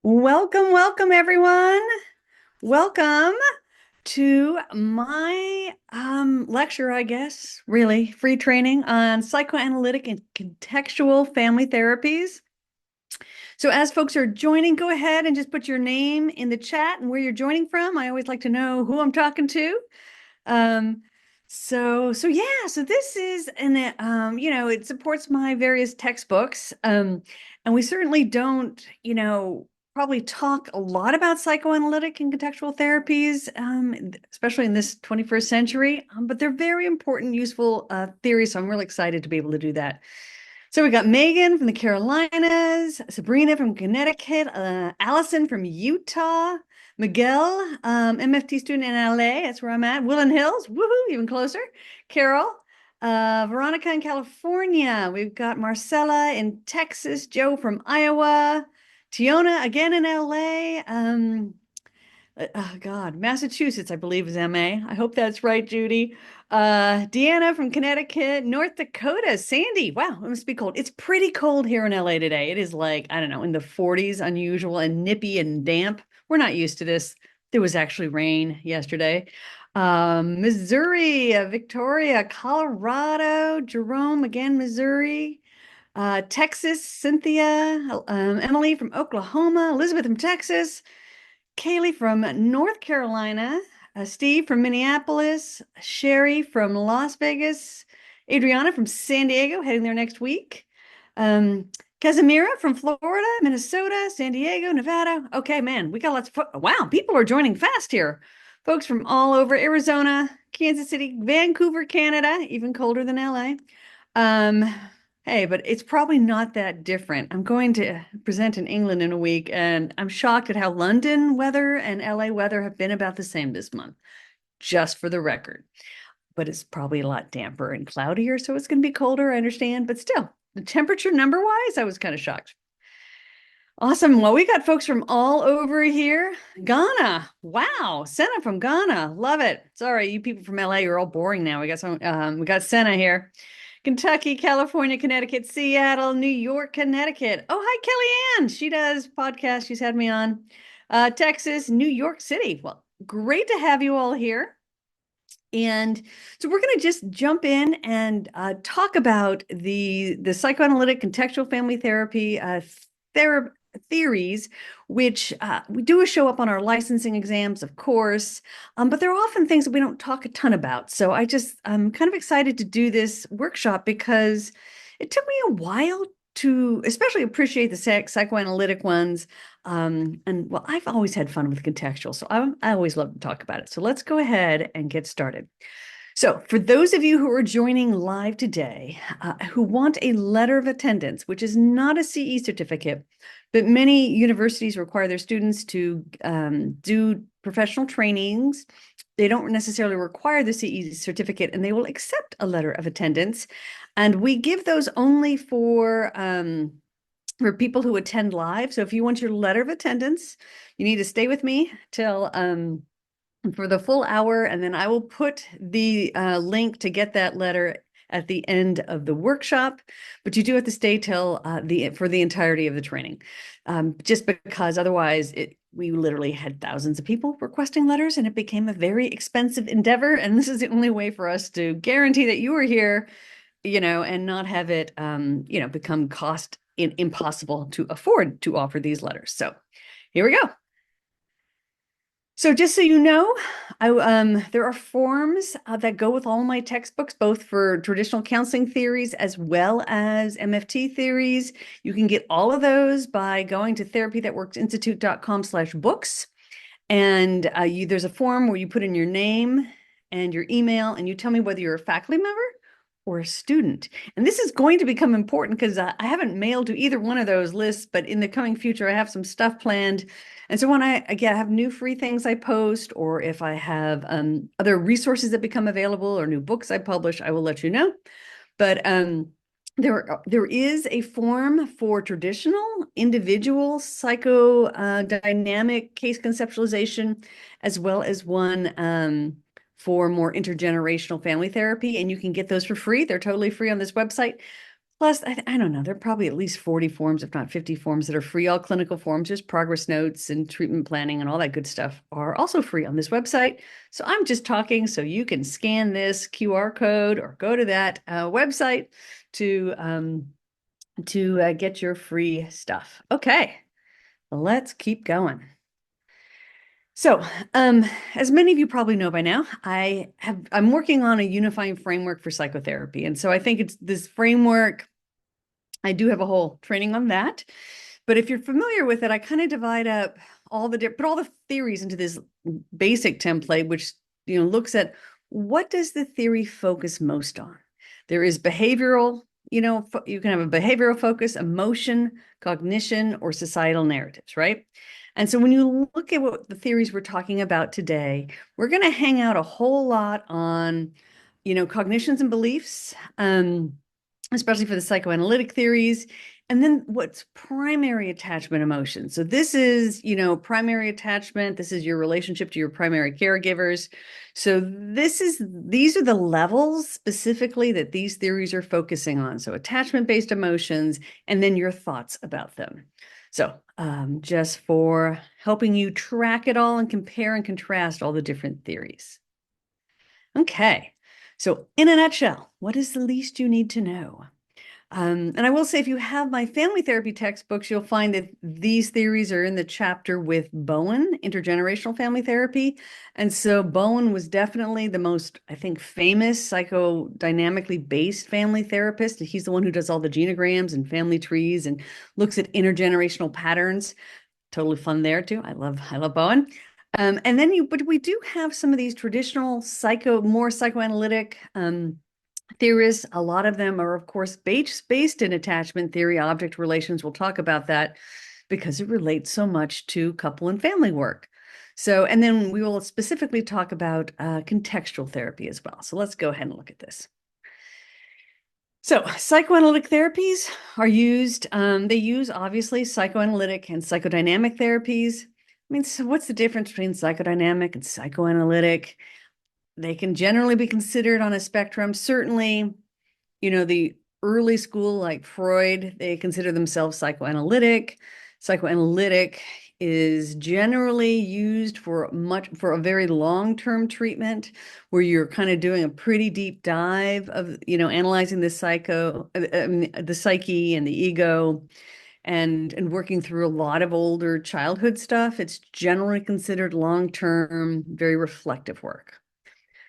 Welcome, welcome, everyone. Welcome to my lecture, I guess, really, free training on psychoanalytic and contextual family therapies. So as folks are joining, go ahead and just put your name in the chat and where you're joining from. I always like to know who I'm talking to. Um, so this is it supports my various textbooks. And we certainly don't, probably talk a lot about psychoanalytic and contextual therapies, especially in this 21st century. But they're very important, useful theories. So I'm really excited to be able to do that. So we got Megan from the Carolinas, Sabrina from Connecticut, Allison from Utah, Miguel, MFT student in LA, that's where I'm at. Woodland Hills, woohoo, even closer. Carol, Veronica in California. We've got Marcella in Texas, Joe from Iowa, Tiona again in LA. Oh God, Massachusetts, I believe is MA. I hope that's right, Judy. Deanna from Connecticut, North Dakota, Sandy. Wow, it must be cold. It's pretty cold here in LA today. It is like, I don't know, in the 40s, unusual and nippy and damp. We're not used to this. There was actually rain yesterday. Missouri, Victoria, Colorado, Jerome, again, Missouri. Texas, Cynthia, Emily from Oklahoma, Elizabeth from Texas, Kaylee from North Carolina, Steve from Minneapolis, Sherry from Las Vegas, Adriana from San Diego, heading there next week. Casimira from Florida, Minnesota, San Diego, Nevada. Okay, man, we got lots of, wow, people are joining fast here. Folks from all over Arizona, Kansas City, Vancouver, Canada, even colder than LA. Hey, but it's probably not that different. I'm going to present in England in a week, and I'm shocked at how London weather and LA weather have been about the same this month, just for the record. But it's probably a lot damper and cloudier, so it's going to be colder, I understand. But still, the temperature number-wise, I was kind of shocked. Awesome. Well, we got folks from all over here. Ghana. Wow. Senna from Ghana. Love it. Sorry, you people from LA are all boring now. We got Senna here. Kentucky, California, Connecticut, Seattle, New York, Connecticut. Oh, hi, Kellyanne. She does podcasts. She's had me on. Texas, New York City. Well, great to have you all here. And so we're going to just jump in and talk about the psychoanalytic contextual family therapy theories, which we do show up on our licensing exams, of course, but they're often things that we don't talk a ton about. So I'm kind of excited to do this workshop because it took me a while to especially appreciate the psychoanalytic ones. And well, I've always had fun with contextual, so I always love to talk about it. So let's go ahead and get started. So for those of you who are joining live today, who want a letter of attendance, which is not a CE certificate, but many universities require their students to do professional trainings. They don't necessarily require the CE certificate, and they will accept a letter of attendance. And we give those only for people who attend live. So if you want your letter of attendance, you need to stay with me till for the full hour, and then I will put the link to get that letter at the end of the workshop. But you do have to stay till for the entirety of the training, just because otherwise we literally had thousands of people requesting letters, and it became a very expensive endeavor. And this is the only way for us to guarantee that you are here, and not have it, become impossible to afford to offer these letters. So here we go. So just so you know, there are forms that go with all my textbooks, both for traditional counseling theories as well as MFT theories. You can get all of those by going to therapythatworksinstitute.com/books. And there's a form where you put in your name and your email, and you tell me whether you're a faculty member or a student. And this is going to become important because I haven't mailed to either one of those lists, but in the coming future, I have some stuff planned. And so when I have new free things I post, or if I have other resources that become available or new books I publish, I will let you know. But there is a form for traditional individual psychodynamic case conceptualization, as well as one for more intergenerational family therapy, and you can get those for free. They're totally free on this website. Plus, I don't know, there are probably at least 40 forms, if not 50 forms that are free. All clinical forms, just progress notes and treatment planning and all that good stuff are also free on this website. So I'm just talking so you can scan this QR code or go to that website to get your free stuff. Okay, let's keep going. So, as many of you probably know by now, I'm working on a unifying framework for psychotherapy. And so I think it's this framework. I do have a whole training on that. But if you're familiar with it, I kind of divide up put all the theories into this basic template, which looks at what does the theory focus most on. There is behavioral, you can have a behavioral focus, emotion, cognition, or societal narratives, right? And so when you look at what the theories we're talking about today, we're going to hang out a whole lot on, cognitions and beliefs, especially for the psychoanalytic theories. And then what's primary attachment emotion? So this is, primary attachment. This is your relationship to your primary caregivers. So these are the levels specifically that these theories are focusing on. So attachment-based emotions, and then your thoughts about them. So just for helping you track it all and compare and contrast all the different theories. Okay, so in a nutshell, what is the least you need to know? And I will say, if you have my family therapy textbooks, you'll find that these theories are in the chapter with Bowen, intergenerational family therapy. And so Bowen was definitely the most, I think, famous psychodynamically based family therapist. He's the one who does all the genograms and family trees and looks at intergenerational patterns. Totally fun there too. I love Bowen. And then but we do have some of these traditional more psychoanalytic theorists. A lot of them are, of course, based in attachment theory, object relations. We'll talk about that because it relates so much to couple and family work. So, and then we will specifically talk about contextual therapy as well. So let's go ahead and look at this. So psychoanalytic therapies are used, they use obviously psychoanalytic and psychodynamic therapies. I mean, so what's the difference between psychodynamic and psychoanalytic? They can generally be considered on a spectrum. Certainly, the early school like Freud, they consider themselves psychoanalytic. Psychoanalytic is generally used for a very long-term treatment where you're kind of doing a pretty deep dive of, analyzing the the psyche and the ego and working through a lot of older childhood stuff. It's generally considered long-term, very reflective work.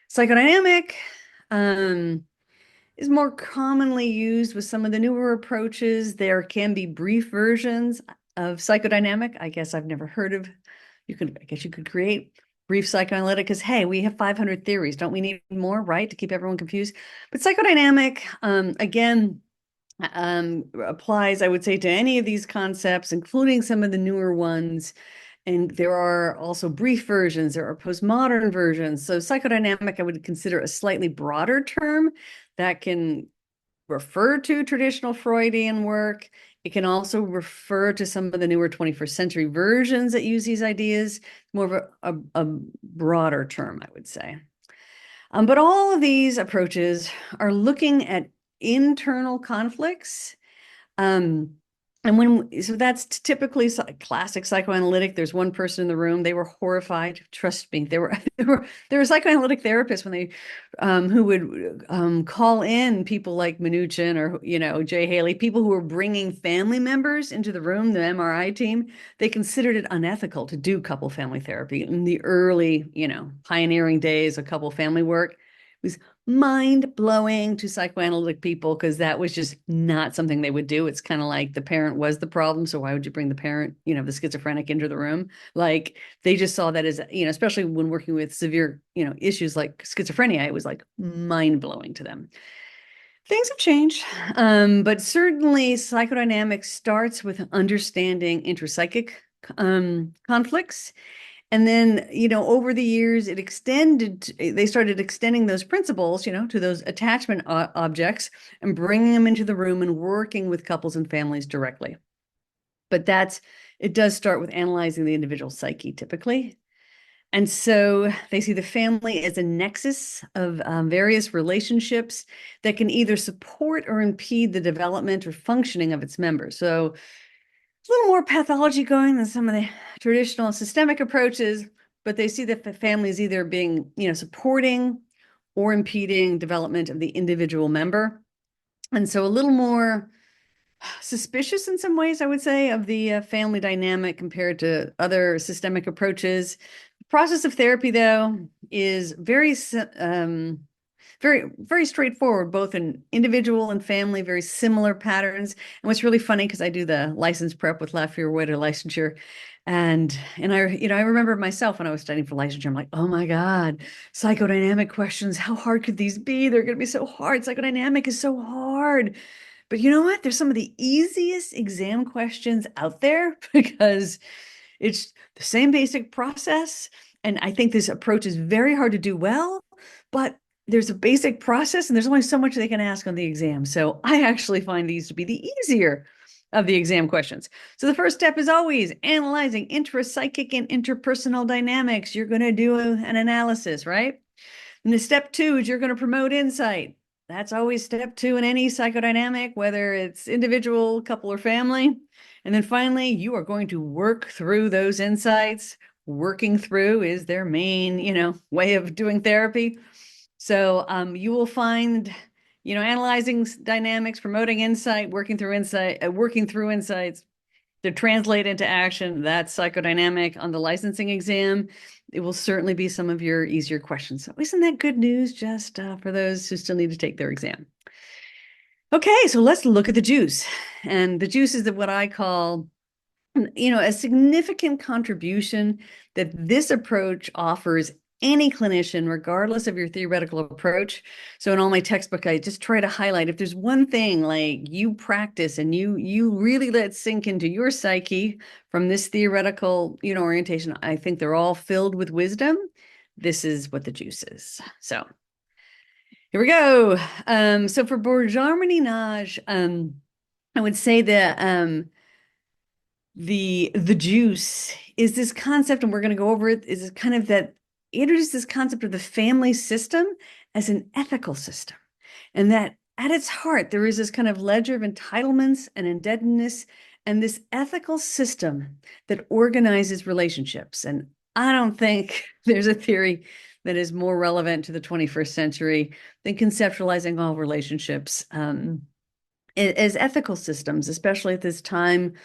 Psychodynamic is more commonly used with some of the newer approaches. There can be brief versions of psychodynamic. I guess I've never heard of. I guess you could create brief psychoanalytic because, hey, we have 500 theories. Don't we need more, right, to keep everyone confused? But psychodynamic, again, applies, I would say, to any of these concepts, including some of the newer ones. And there are also brief versions, there are postmodern versions. So psychodynamic, I would consider a slightly broader term that can refer to traditional Freudian work. It can also refer to some of the newer 21st century versions that use these ideas, more of a broader term, I would say. But all of these approaches are looking at internal conflicts. So that's typically classic psychoanalytic. There's one person in the room. They were horrified. Trust me, there were psychoanalytic therapists when they who would call in people like Mnuchin or Jay Haley, people who were bringing family members into the room, the MRI team. They considered it unethical to do couple family therapy in the early, pioneering days of couple family work. It was mind-blowing to psychoanalytic people because that was just not something they would do. It's kind of like the parent was the problem, so why would you bring the parent, the schizophrenic into the room? Like they just saw that as, especially when working with severe, issues like schizophrenia, it was like mind-blowing to them. Things have changed, but certainly psychodynamics starts with understanding intrapsychic conflicts. And then, over the years, they started extending those principles, to those attachment objects and bringing them into the room and working with couples and families directly. But it does start with analyzing the individual psyche typically. And so they see the family as a nexus of various relationships that can either support or impede the development or functioning of its members. So it's a little more pathology going than some of the traditional systemic approaches, but they see that the family is either being, supporting or impeding development of the individual member. And so a little more suspicious in some ways, I would say, of the family dynamic compared to other systemic approaches. The process of therapy, though, is very straightforward, both in individual and family, very similar patterns. And what's really funny, because I do the license prep with Lafayette Waiter licensure, and I remember myself when I was studying for licensure, I'm like, oh my God, psychodynamic questions, how hard could these be? They're going to be so hard. Psychodynamic is so hard. But you know what? There's some of the easiest exam questions out there because it's the same basic process. And I think this approach is very hard to do well, but there's a basic process and there's only so much they can ask on the exam. So I actually find these to be the easier of the exam questions. So the first step is always analyzing intrapsychic and interpersonal dynamics. You're going to do an analysis, right? And the step two is you're going to promote insight. That's always step two in any psychodynamic, whether it's individual, couple, or family. And then finally, you are going to work through those insights. Working through is their main, way of doing therapy. So you will find, analyzing dynamics, promoting insight, working through insights to translate into action. That's psychodynamic on the licensing exam. It will certainly be some of your easier questions. So isn't that good news just for those who still need to take their exam? Okay, so let's look at the juice. And the juice is what I call, a significant contribution that this approach offers any clinician, regardless of your theoretical approach. So in all my textbook, I just try to highlight if there's one thing like you practice and you really let sink into your psyche from this theoretical, orientation, I think they're all filled with wisdom. This is what the juice is. So here we go. So for Bourgeois-Ménage, I would say that the juice is this concept, and we're going to go over it, is kind of that introduces this concept of the family system as an ethical system. And that at its heart, there is this kind of ledger of entitlements and indebtedness and this ethical system that organizes relationships. And I don't think there's a theory that is more relevant to the 21st century than conceptualizing all relationships as ethical systems, especially at this time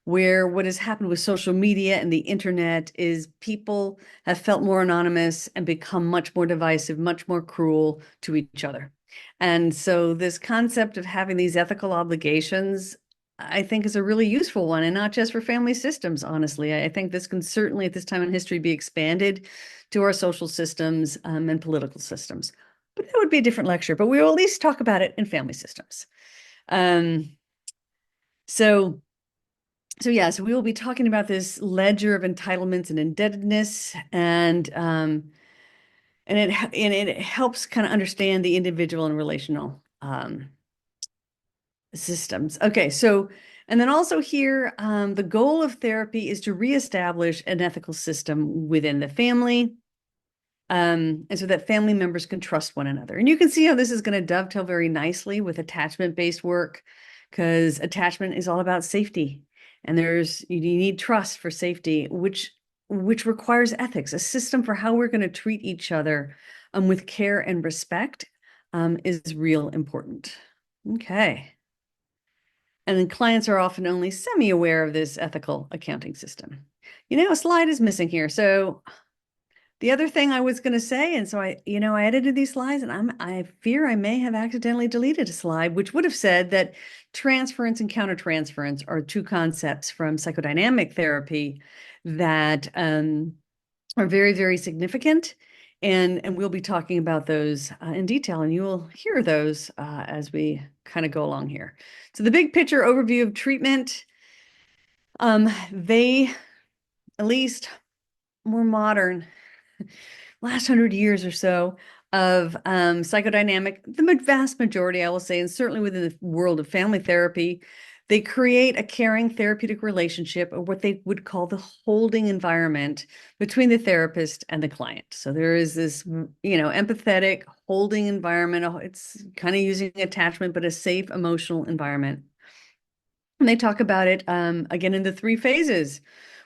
where what has happened with social media and the internet is people have felt more anonymous and become much more divisive, much more cruel to each other. And so this concept of having these ethical obligations, I think, is a really useful one, and not just for family systems, honestly. I think this can certainly at this time in history be expanded to our social systems and political systems. But that would be a different lecture, but we will at least talk about it in family systems. Um, so yeah, so we will be talking about this ledger of entitlements and indebtedness, and it helps kind of understand the individual and relational systems. Okay, so and then also here, the goal of therapy is to reestablish an ethical system within the family, and so that family members can trust one another. And you can see how this is going to dovetail very nicely with attachment-based work, because attachment is all about safety. And you need trust for safety, which requires ethics, a system for how we're going to treat each other with care and respect is real important. Okay. And then clients are often only semi-aware of this ethical accounting system. A slide is missing here. So the other thing I was going to say, and so I edited these slides, and I fear I may have accidentally deleted a slide, which would have said that transference and countertransference are two concepts from psychodynamic therapy that are very, very significant. And we'll be talking about those in detail, and you will hear those as we kind of go along here. So the big picture overview of treatment, they, at least more modern, last 100 years or so of psychodynamic, the vast majority, I will say, and certainly within the world of family therapy, They create a caring therapeutic relationship, or what they would call the holding environment between the therapist and the client. So there is this, empathetic holding environment. It's kind of using attachment, but a safe emotional environment. And they talk about it again in the three phases.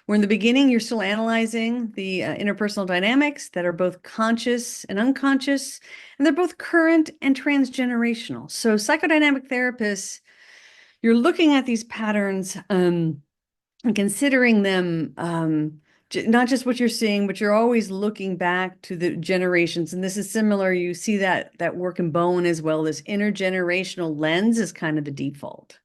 Where in the beginning, you're still analyzing the interpersonal dynamics that are both conscious and unconscious, and they're both current and transgenerational. So psychodynamic therapists, you're looking at these patterns and considering them, not just what you're seeing, but you're always looking back to the generations. And this is similar. You see that work in Bowen as well. This intergenerational lens is kind of the default.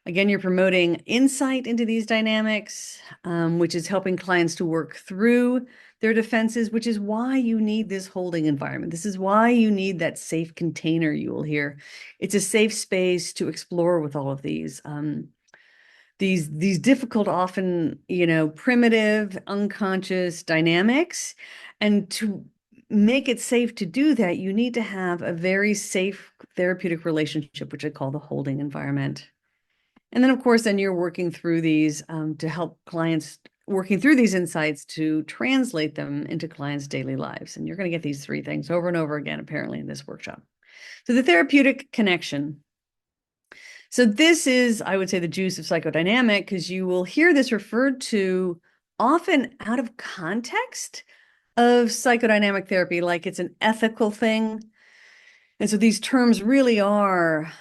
Again, you're promoting insight into these dynamics, which is helping clients to work through their defenses, which is why you need this holding environment. This is why you need that safe container you will hear. It's a safe space to explore with all of these difficult, often, primitive, unconscious dynamics. And to make it safe to do that, you need to have a very safe therapeutic relationship, which I call the holding environment. And then, of course, then you're working through these to help clients working through these insights to translate them into clients' daily lives. And you're going to get these three things over and over again, apparently, in this workshop. So the therapeutic connection. So this is, I would say, the juice of psychodynamic, because you will hear this referred to often out of context of psychodynamic therapy, like it's an ethical thing. And so these terms really are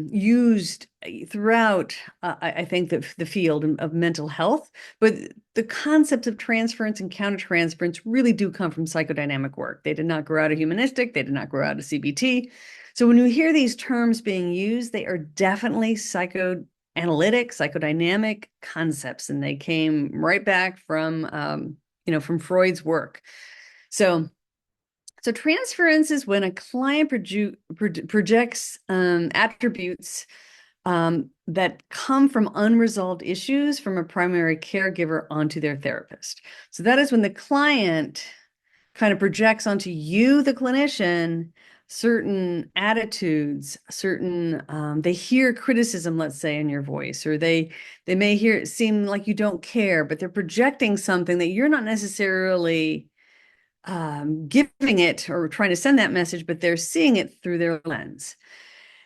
used throughout, I think, the field of mental health. But the concepts of transference and countertransference really do come from psychodynamic work. They did not grow out of humanistic. They did not grow out of CBT. So when you hear these terms being used, they are definitely psychoanalytic, psychodynamic concepts, and they came right back from Freud's work. So transference is when a client projects attributes that come from unresolved issues from a primary caregiver onto their therapist. So that is when the client kind of projects onto you, the clinician, certain attitudes, they hear criticism, let's say, in your voice, or they may seem like you don't care, but they're projecting something that you're not necessarily giving it or trying to send that message, but they're seeing it through their lens.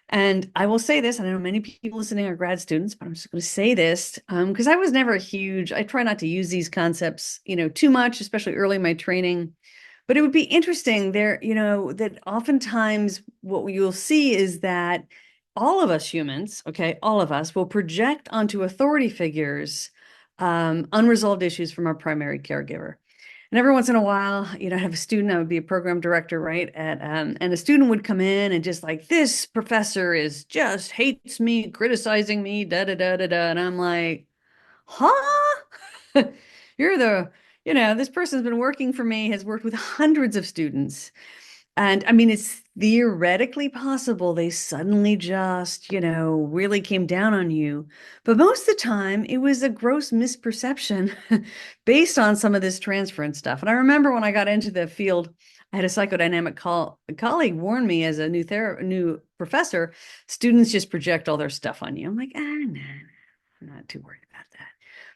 And I will say this, and I know many people listening are grad students, but I'm just going to say this because I was never I try not to use these concepts, too much, especially early in my training. But it would be interesting there, that oftentimes what you'll see is that all of us humans, okay, all of us will project onto authority figures unresolved issues from our primary caregiver. And every once in a while, I have a student, I would be a program director, right? And a student would come in and just like, this professor just hates me, criticizing me, da da da da da. And I'm like, huh? This person's been working for me, has worked with hundreds of students. And I mean, it's theoretically possible they suddenly just, really came down on you. But most of the time, it was a gross misperception based on some of this transference stuff. And I remember when I got into the field, I had a psychodynamic colleague warn me as a new professor, students just project all their stuff on you. I'm like, nah, I'm not too worried about that.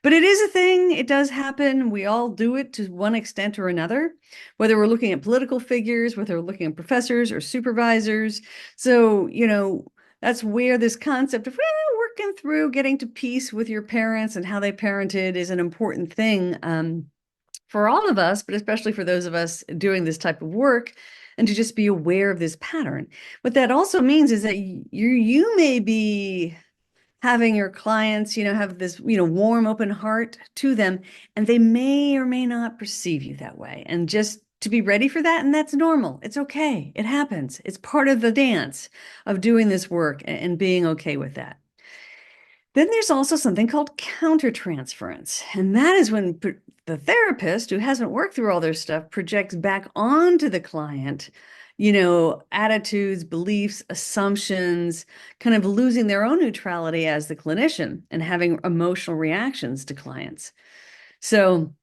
But it is a thing. It does happen. We all do it to one extent or another, whether we're looking at political figures, whether we're looking at professors or supervisors. So, that's where this concept of working through getting to peace with your parents and how they parented is an important thing for all of us, but especially for those of us doing this type of work, and to just be aware of this pattern. What that also means is that you may be having your clients, have this, warm, open heart to them, and they may or may not perceive you that way. And just to be ready for that, and that's normal. It's okay. It happens. It's part of the dance of doing this work and being okay with that. Then there's also something called countertransference, and that is when the therapist who hasn't worked through all their stuff projects back onto the client attitudes, beliefs, assumptions, kind of losing their own neutrality as the clinician and having emotional reactions to clients. So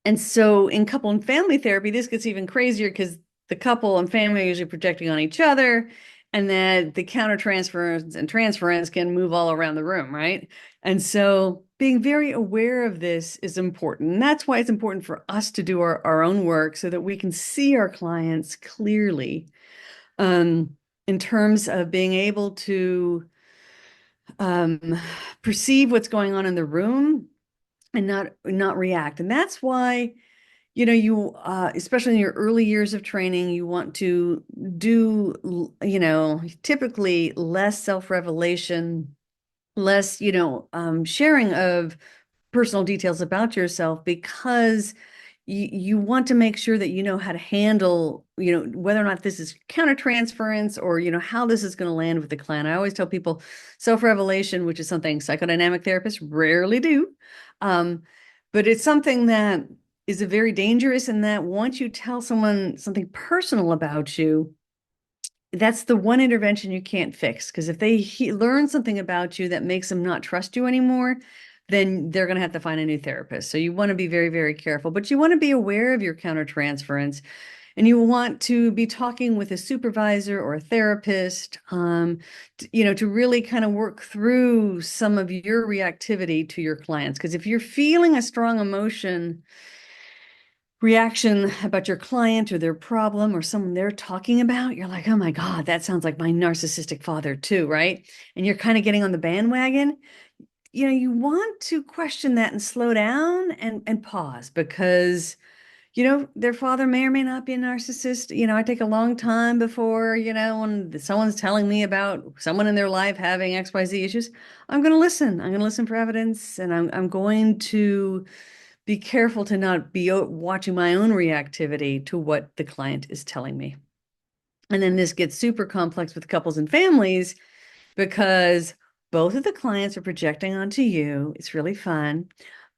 in couple and family therapy, this gets even crazier because the couple and family are usually projecting on each other. and that the countertransference and transference can move all around the room, right? And so being very aware of this is important. And that's why it's important for us to do our own work so that we can see our clients clearly, in terms of being able to um, perceive what's going on in the room and not react. And that's why, you especially in your early years of training, you want to do, typically less self-revelation, less, sharing of personal details about yourself, because you want to make sure that you know how to handle, whether or not this is countertransference or, how this is going to land with the client. I always tell people self-revelation, which is something psychodynamic therapists rarely do. But it's something that is a very dangerous, in that once you tell someone something personal about you, that's the one intervention you can't fix. Because if they learn something about you that makes them not trust you anymore, then they're going to have to find a new therapist. So you want to be very, very careful, but you want to be aware of your countertransference, and you want to be talking with a supervisor or a therapist, to really kind of work through some of your reactivity to your clients. Because if you're feeling a strong reaction about your client or their problem or someone they're talking about, you're like, oh my God, that sounds like my narcissistic father too, right? And you're kind of getting on the bandwagon. You want to question that and slow down and pause, because their father may or may not be a narcissist. I take a long time before, when someone's telling me about someone in their life having XYZ issues, I'm going to listen. I'm going to listen for evidence, and I'm going to be careful to not be watching my own reactivity to what the client is telling me. And then this gets super complex with couples and families, because both of the clients are projecting onto you. It's really fun.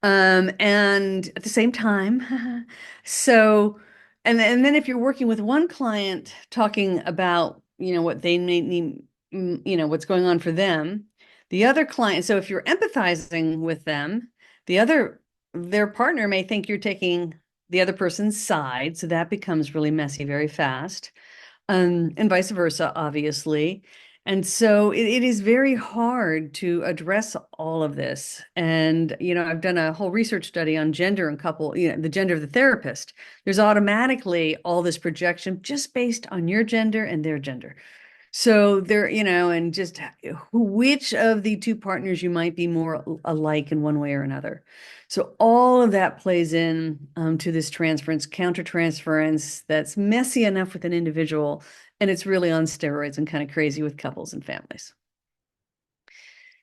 And at the same time, so, and then if you're working with one client talking about, what they may need, what's going on for them, the other client, so if you're empathizing with them, their partner may think you're taking the other person's side. So that becomes really messy very fast, and vice versa, obviously. And so it is very hard to address all of this. And, I've done a whole research study on gender and couple, the gender of the therapist. There's automatically all this projection just based on your gender and their gender. So there, and just which of the two partners you might be more alike in one way or another. So all of that plays in, to this transference, countertransference that's messy enough with an individual, and it's really on steroids and kind of crazy with couples and families.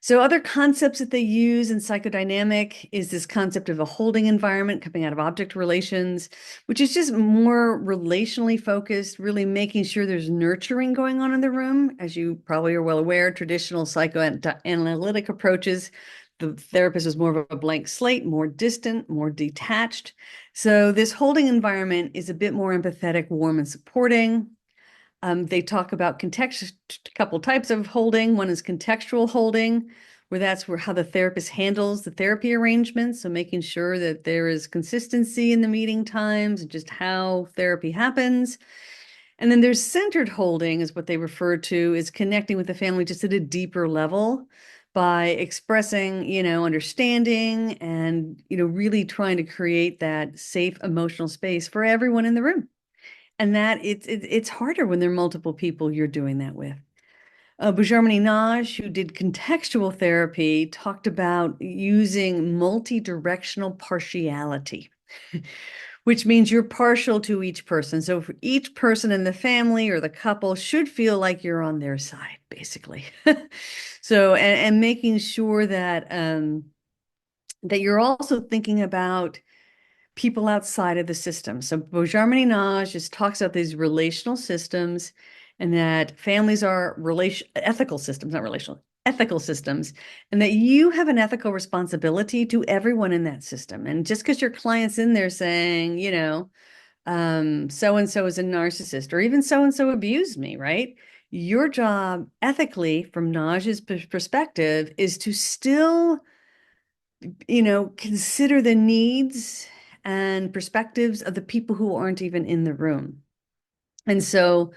So other concepts that they use in psychodynamic is this concept of a holding environment coming out of object relations, which is just more relationally focused, really making sure there's nurturing going on in the room. As you probably are well aware, traditional psychoanalytic approaches, the therapist is more of a blank slate, more distant, more detached. So this holding environment is a bit more empathetic, warm, and supporting. They talk about a couple types of holding. One is contextual holding, where that's how the therapist handles the therapy arrangements. So making sure that there is consistency in the meeting times and just how therapy happens. And then there's centered holding, is what they refer to, is connecting with the family just at a deeper level by expressing, understanding and, really trying to create that safe emotional space for everyone in the room. And that it's harder when there are multiple people you're doing that with. Bourjamani Naj, who did contextual therapy, talked about using multi-directional partiality, which means you're partial to each person. So for each person in the family or the couple should feel like you're on their side, basically. So, and making sure that that you're also thinking about people outside of the system. So Bourjamani Naj just talks about these relational systems, and that families are ethical systems, not relational, ethical systems, and that you have an ethical responsibility to everyone in that system. And just because your client's in there saying, so and so is a narcissist, or even so and so abused me, right? Your job ethically, from Naj's perspective, is to still, consider the needs and perspectives of the people who aren't even in the room. And so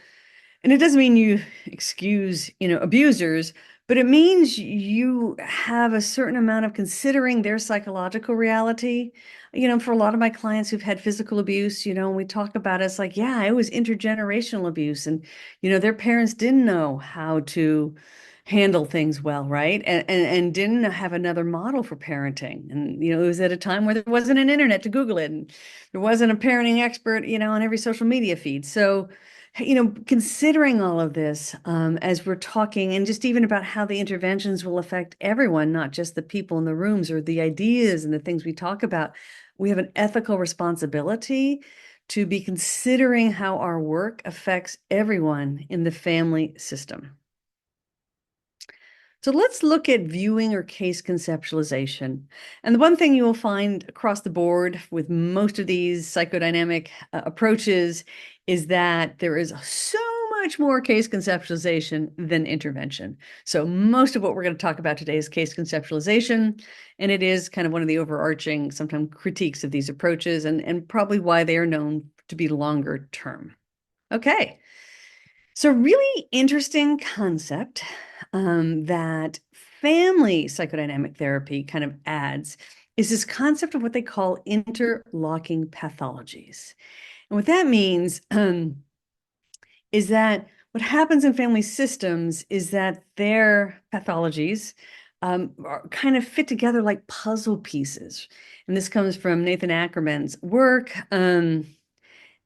And it doesn't mean you excuse, abusers, but it means you have a certain amount of considering their psychological reality. For a lot of my clients who've had physical abuse, when we talk about it, it's like, yeah, it was intergenerational abuse. And, their parents didn't know how to handle things well, right? And didn't have another model for parenting. And, it was at a time where there wasn't an internet to Google it. And there wasn't a parenting expert, on every social media feed. So, considering all of this as we're talking, and just even about how the interventions will affect everyone, not just the people in the rooms or the ideas and the things we talk about, we have an ethical responsibility to be considering how our work affects everyone in the family system. So let's look at viewing or case conceptualization. And the one thing you will find across the board with most of these psychodynamic approaches is that there is so much more case conceptualization than intervention. So most of what we're going to talk about today is case conceptualization, and it is kind of one of the overarching, sometimes critiques of these approaches, and probably why they are known to be longer term. Okay. So, really interesting concept that family psychodynamic therapy kind of adds is this concept of what they call interlocking pathologies. And what that means is that what happens in family systems is that their pathologies kind of fit together like puzzle pieces. And this comes from Nathan Ackerman's work.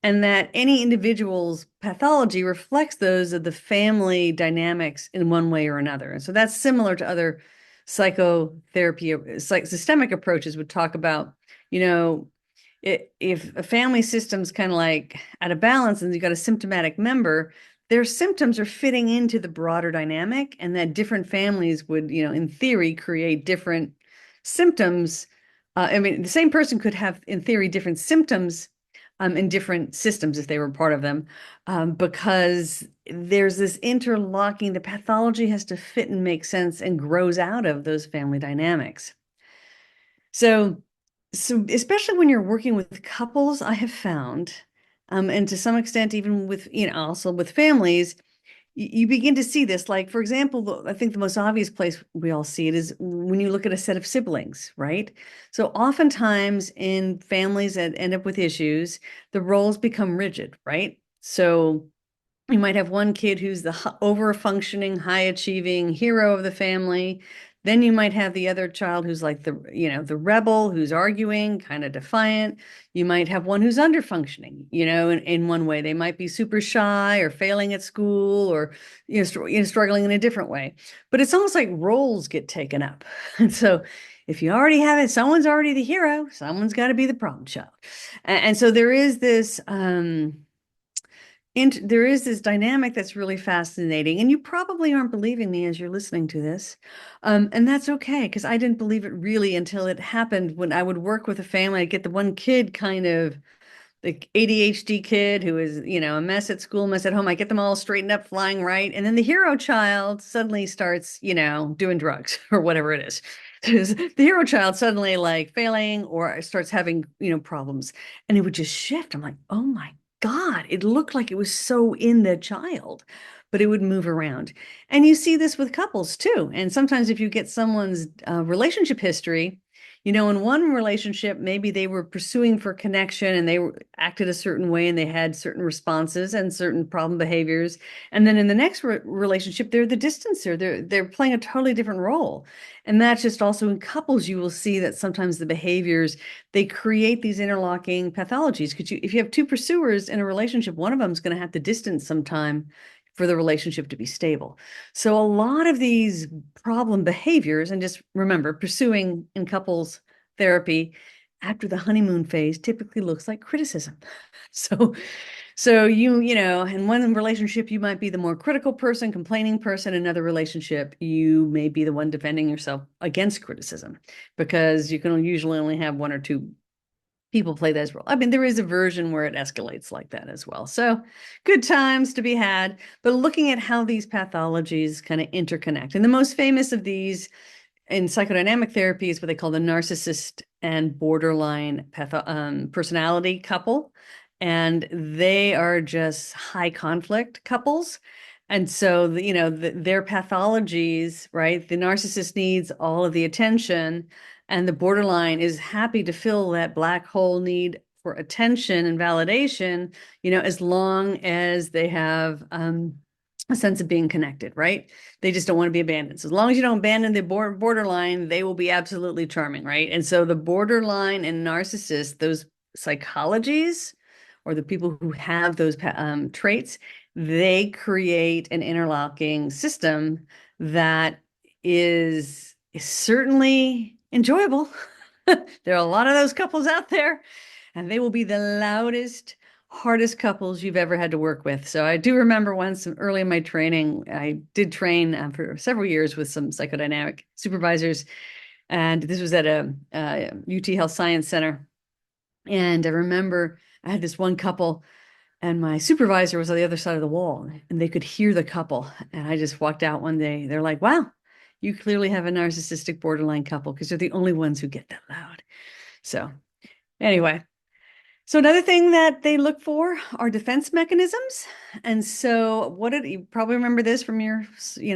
And that any individual's pathology reflects those of the family dynamics in one way or another. And so that's similar to other psychotherapy, systemic approaches would talk about, if a family system's kind of like out of balance and you've got a symptomatic member, their symptoms are fitting into the broader dynamic, and that different families would, in theory, create different symptoms. I mean, the same person could have, in theory, different symptoms in different systems if they were part of them, because there's this interlocking. The pathology has to fit and make sense and grows out of those family dynamics. So especially when you're working with couples, I have found, and to some extent even with, also with families, you begin to see this. Like, for example, I think the most obvious place we all see it is when you look at a set of siblings, right? So oftentimes in families that end up with issues, the roles become rigid, right? So you might have one kid who's the over-functioning, high-achieving hero of the family. Then you might have the other child who's like the rebel who's arguing, kind of defiant. You might have one who's under-functioning, in one way. They might be super shy or failing at school, or, struggling in a different way. But it's almost like roles get taken up. And so if you already have it, someone's already the hero, someone's got to be the problem child. And so there is this, there is this dynamic that's really fascinating, and you probably aren't believing me as you're listening to this. And that's okay, because I didn't believe it really until it happened when I would work with a family. I'd get the one kid, kind of the ADHD kid who is, a mess at school, mess at home. I get them all straightened up, flying right. And then the hero child suddenly starts, doing drugs or whatever it is. The hero child suddenly like failing or starts having, problems. And it would just shift. I'm like, oh my God, it looked like it was so in the child, but it would move around. And you see this with couples too. And sometimes if you get someone's relationship history, in one relationship, maybe they were pursuing for connection and they acted a certain way and they had certain responses and certain problem behaviors. And then in the next relationship, they're the distancer. They're playing a totally different role. And that's just also in couples, you will see that sometimes the behaviors, they create these interlocking pathologies. Because if you have two pursuers in a relationship, one of them is going to have to distance sometime for the relationship to be stable. So a lot of these problem behaviors, and just remember, pursuing in couples therapy after the honeymoon phase typically looks like criticism. So in one relationship, you might be the more critical person, complaining person. In another relationship, you may be the one defending yourself against criticism, because you can usually only have one or two people play those roles. I mean, there is a version where it escalates like that as well. So good times to be had, but looking at how these pathologies kind of interconnect. And the most famous of these in psychodynamic therapy is what they call the narcissist and borderline personality couple. and they are just high conflict couples. And so, their pathologies, right? The narcissist needs all of the attention, and the borderline is happy to fill that black hole need for attention and validation, as long as they have a sense of being connected, right? They just don't want to be abandoned. So as long as you don't abandon the borderline, they will be absolutely charming, right? And so the borderline and narcissist, those psychologies, or the people who have those traits, they create an interlocking system that is certainly enjoyable. There are a lot of those couples out there, and they will be the loudest, hardest couples you've ever had to work with. So I do remember once early in my training, I did train for several years with some psychodynamic supervisors, and this was at a UT Health Science Center. And I remember I had this one couple, and my supervisor was on the other side of the wall, and they could hear the couple. And I just walked out one day. They're like, wow, you clearly have a narcissistic borderline couple, because they're the only ones who get that loud. So anyway, so another thing that they look for are defense mechanisms. And so you probably remember this from your,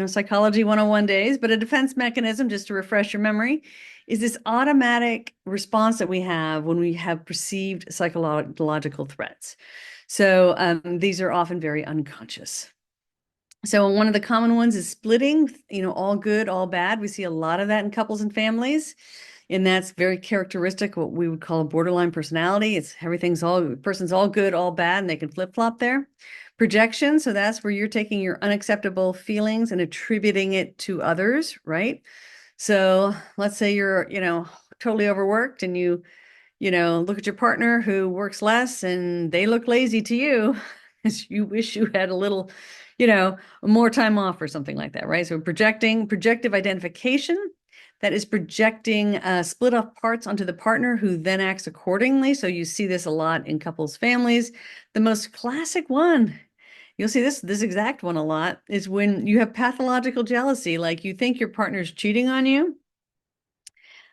Psychology 101 days, but a defense mechanism, just to refresh your memory, is this automatic response that we have when we have perceived psychological threats. So these are often very unconscious. So one of the common ones is splitting, all good, all bad. We see a lot of that in couples and families. And that's very characteristic, what we would call a borderline personality. It's person's all good, all bad, and they can flip-flop there. Projection, so that's where you're taking your unacceptable feelings and attributing it to others, right? So let's say you're, totally overworked, and you look at your partner who works less and they look lazy to you, because you wish you had a little, more time off or something like that, right? So projective identification, that is projecting split off parts onto the partner who then acts accordingly. So you see this a lot in couples, families. The most classic one, you'll see this exact one a lot, is when you have pathological jealousy, like you think your partner's cheating on you.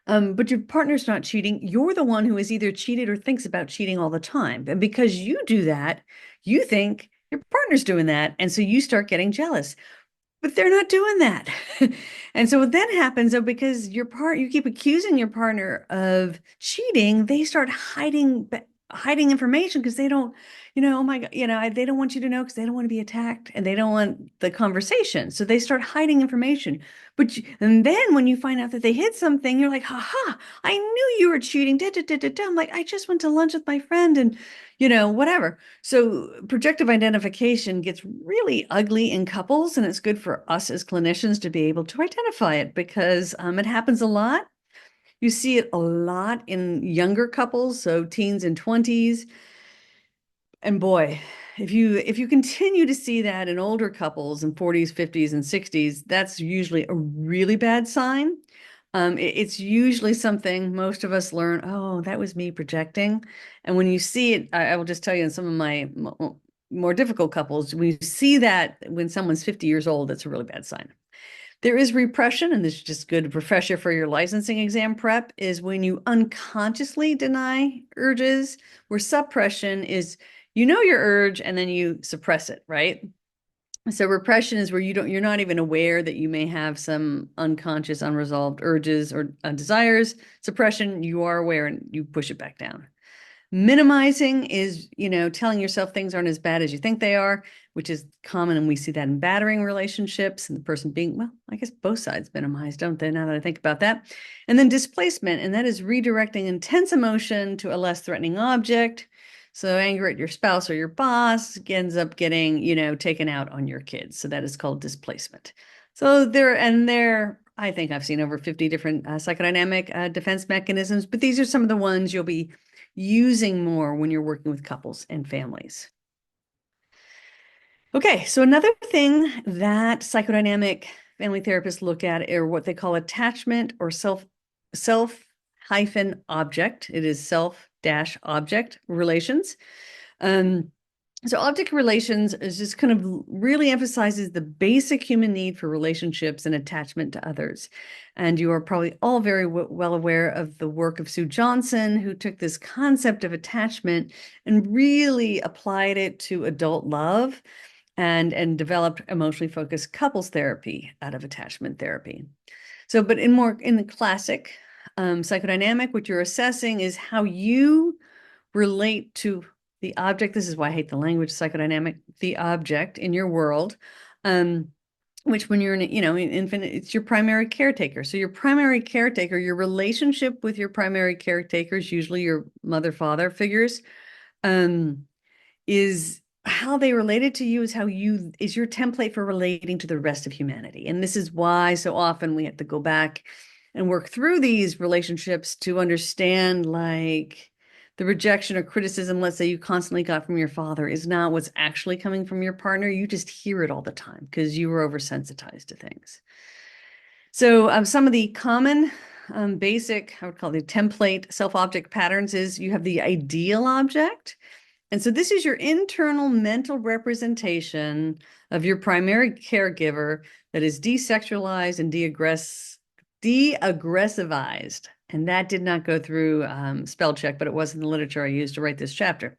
But your partner's not cheating. You're the one who is either cheated or thinks about cheating all the time. And because you do that, you think your partner's doing that. And so you start getting jealous. But they're not doing that. And so what then happens, though, because you keep accusing your partner of cheating, they start hiding information, because they don't, oh my God, they don't want you to know, because they don't want to be attacked, and they don't want the conversation. So they start hiding information. And then when you find out that they hid something, you're like, haha, I knew you were cheating. Da, da, da, da, da. I'm like, I just went to lunch with my friend, and whatever. So projective identification gets really ugly in couples, and it's good for us as clinicians to be able to identify it, because it happens a lot. You see it a lot in younger couples, so teens and 20s. And boy, if you continue to see that in older couples in 40s, 50s, and 60s, that's usually a really bad sign. It's usually something most of us learn, oh, that was me projecting. And when you see it, I will just tell you, in some of my more difficult couples, when you see that when someone's 50 years old, that's a really bad sign. There is repression, and this is just good refresher for your licensing exam prep, is when you unconsciously deny urges, where suppression is, your urge and then you suppress it, right? So repression is where you're not even aware that you may have some unconscious, unresolved urges or desires. Suppression, you are aware and you push it back down. Minimizing is, telling yourself things aren't as bad as you think they are, which is common. And we see that in battering relationships, and the person being, well, I guess both sides minimize, don't they? Now that I think about that. And then displacement, and that is redirecting intense emotion to a less threatening object. So anger at your spouse or your boss ends up getting, taken out on your kids. So that is called displacement. So I think I've seen over 50 different psychodynamic defense mechanisms, but these are some of the ones you'll be using more when you're working with couples and families. Okay, so another thing that psychodynamic family therapists look at are what they call attachment or self-object. It is self-object relations. So object relations is just kind of really emphasizes the basic human need for relationships and attachment to others. And you are probably all very well aware of the work of Sue Johnson, who took this concept of attachment and really applied it to adult love and developed emotionally focused couples therapy out of attachment therapy. So, but in the classic psychodynamic, what you're assessing is how you relate to the object. This is why I hate the language psychodynamic, the object in your world, um, which when you're in infant, it's your primary caretaker. So your primary caretaker, your relationship with your primary caretakers, usually your mother, father figures, um, is how they related to you is your template for relating to the rest of humanity. And this is why so often we have to go back and work through these relationships to understand, like, the rejection or criticism, let's say you constantly got from your father, is not what's actually coming from your partner. You just hear it all the time because you were oversensitized to things. So some of the common basic, I would call the template self-object patterns is you have the ideal object. And so this is your internal mental representation of your primary caregiver that is desexualized and de-aggressivized. And that did not go through spell check, but it was in the literature I used to write this chapter.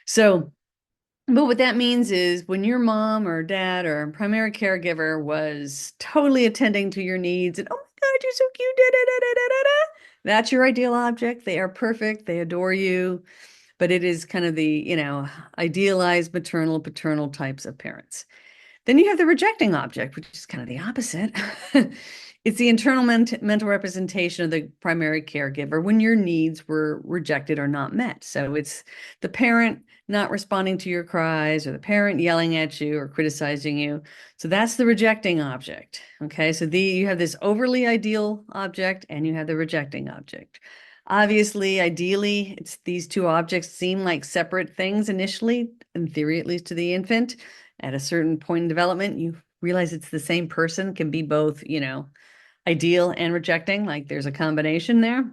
So, but what that means is when your mom or dad or primary caregiver was totally attending to your needs and, oh my God, you're so cute, da, da, da, da, da, da, da, that's your ideal object. They are perfect. They adore you. But it is kind of the, idealized maternal, paternal types of parents. Then you have the rejecting object, which is kind of the opposite. It's the internal mental representation of the primary caregiver when your needs were rejected or not met. So it's the parent not responding to your cries or the parent yelling at you or criticizing you. So that's the rejecting object. Okay, so you have this overly ideal object and you have the rejecting object. Obviously, ideally, it's these two objects seem like separate things initially, in theory, at least to the infant. At a certain point in development, you realize it's the same person, can be both, ideal and rejecting, like there's a combination there.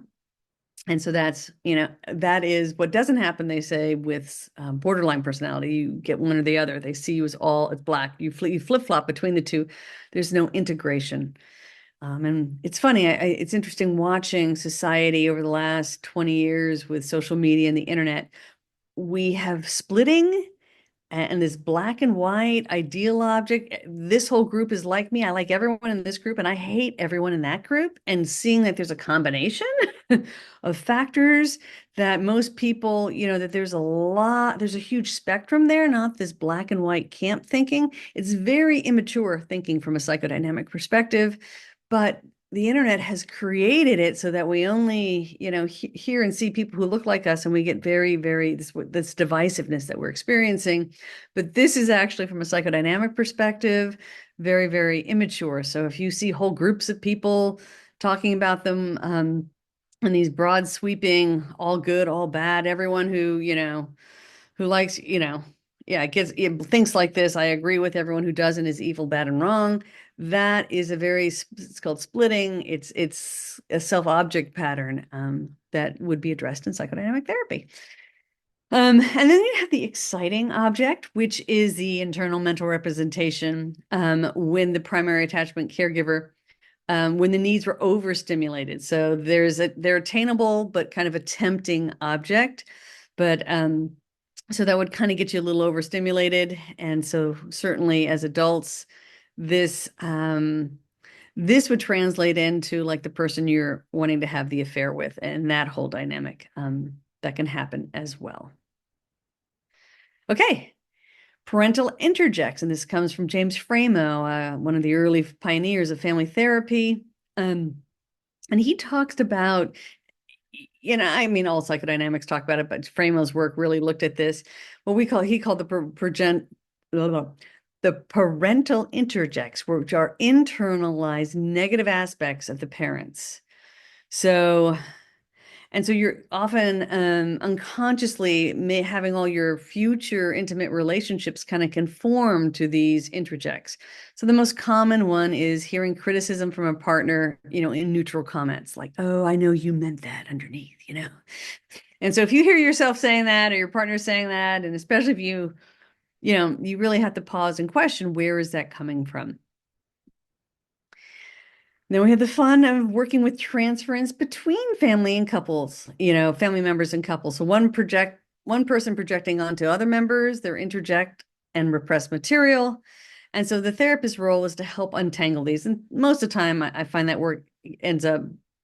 And so that is what doesn't happen, they say, with borderline personality. You get one or the other. They see you as all as black. You flip-flop between the two. There's no integration. And it's funny, it's interesting watching society over the last 20 years with social media and the internet. We have splitting and this black and white ideal object. This whole group is like me. I like everyone in this group and I hate everyone in that group. And seeing that there's a combination of factors that most people, that there's a huge spectrum there, not this black and white camp thinking. It's very immature thinking from a psychodynamic perspective, but the internet has created it so that we only, hear and see people who look like us, and we get very, very this divisiveness that we're experiencing. But this is actually, from a psychodynamic perspective, very, very immature. So if you see whole groups of people talking about them, and these broad sweeping, all good, all bad, everyone who likes, yeah, thinks like this, I agree with, everyone who doesn't is evil, bad, and wrong. That is it's called splitting. It's a self-object pattern that would be addressed in psychodynamic therapy. And then you have the exciting object, which is the internal mental representation when the primary attachment caregiver, when the needs were overstimulated. So they're attainable, but kind of a tempting object. But so that would kind of get you a little overstimulated. And so certainly as adults, this this would translate into like the person you're wanting to have the affair with, and that whole dynamic that can happen as well. Okay, parental interjects, and this comes from James Framo, one of the early pioneers of family therapy. And he talks about, I mean, all psychodynamics talk about it, but Framo's work really looked at this. He called the parental interjects, which are internalized negative aspects of the parents. So you're often unconsciously having all your future intimate relationships kind of conform to these interjects. So the most common one is hearing criticism from a partner, in neutral comments like, "Oh, I know you meant that underneath." And so if you hear yourself saying that or your partner saying that, and especially if you you really have to pause and question, where is that coming from? Then we have the fun of working with transference between family and couples, family members and couples. So one person projecting onto other members, their interject and repressed material. And so the therapist's role is to help untangle these. And most of the time, I find that work ends up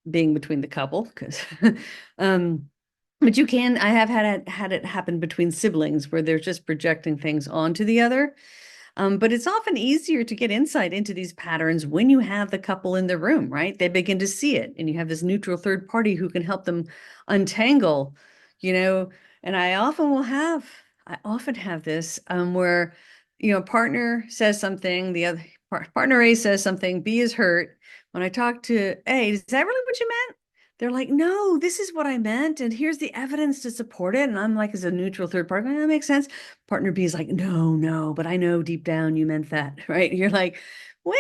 being between the couple because, but I have had it happen between siblings where they're just projecting things onto the other. But it's often easier to get insight into these patterns when you have the couple in the room, right? They begin to see it, and you have this neutral third party who can help them untangle, you know. And I often have this where, partner says something, the other partner A says something, B is hurt. When I talk to A, is that really what you meant? They're like, no, this is what I meant, and here's the evidence to support it. And I'm like, as a neutral third party, that makes sense. Partner B is like, no, but I know deep down you meant that, right? You're like, well,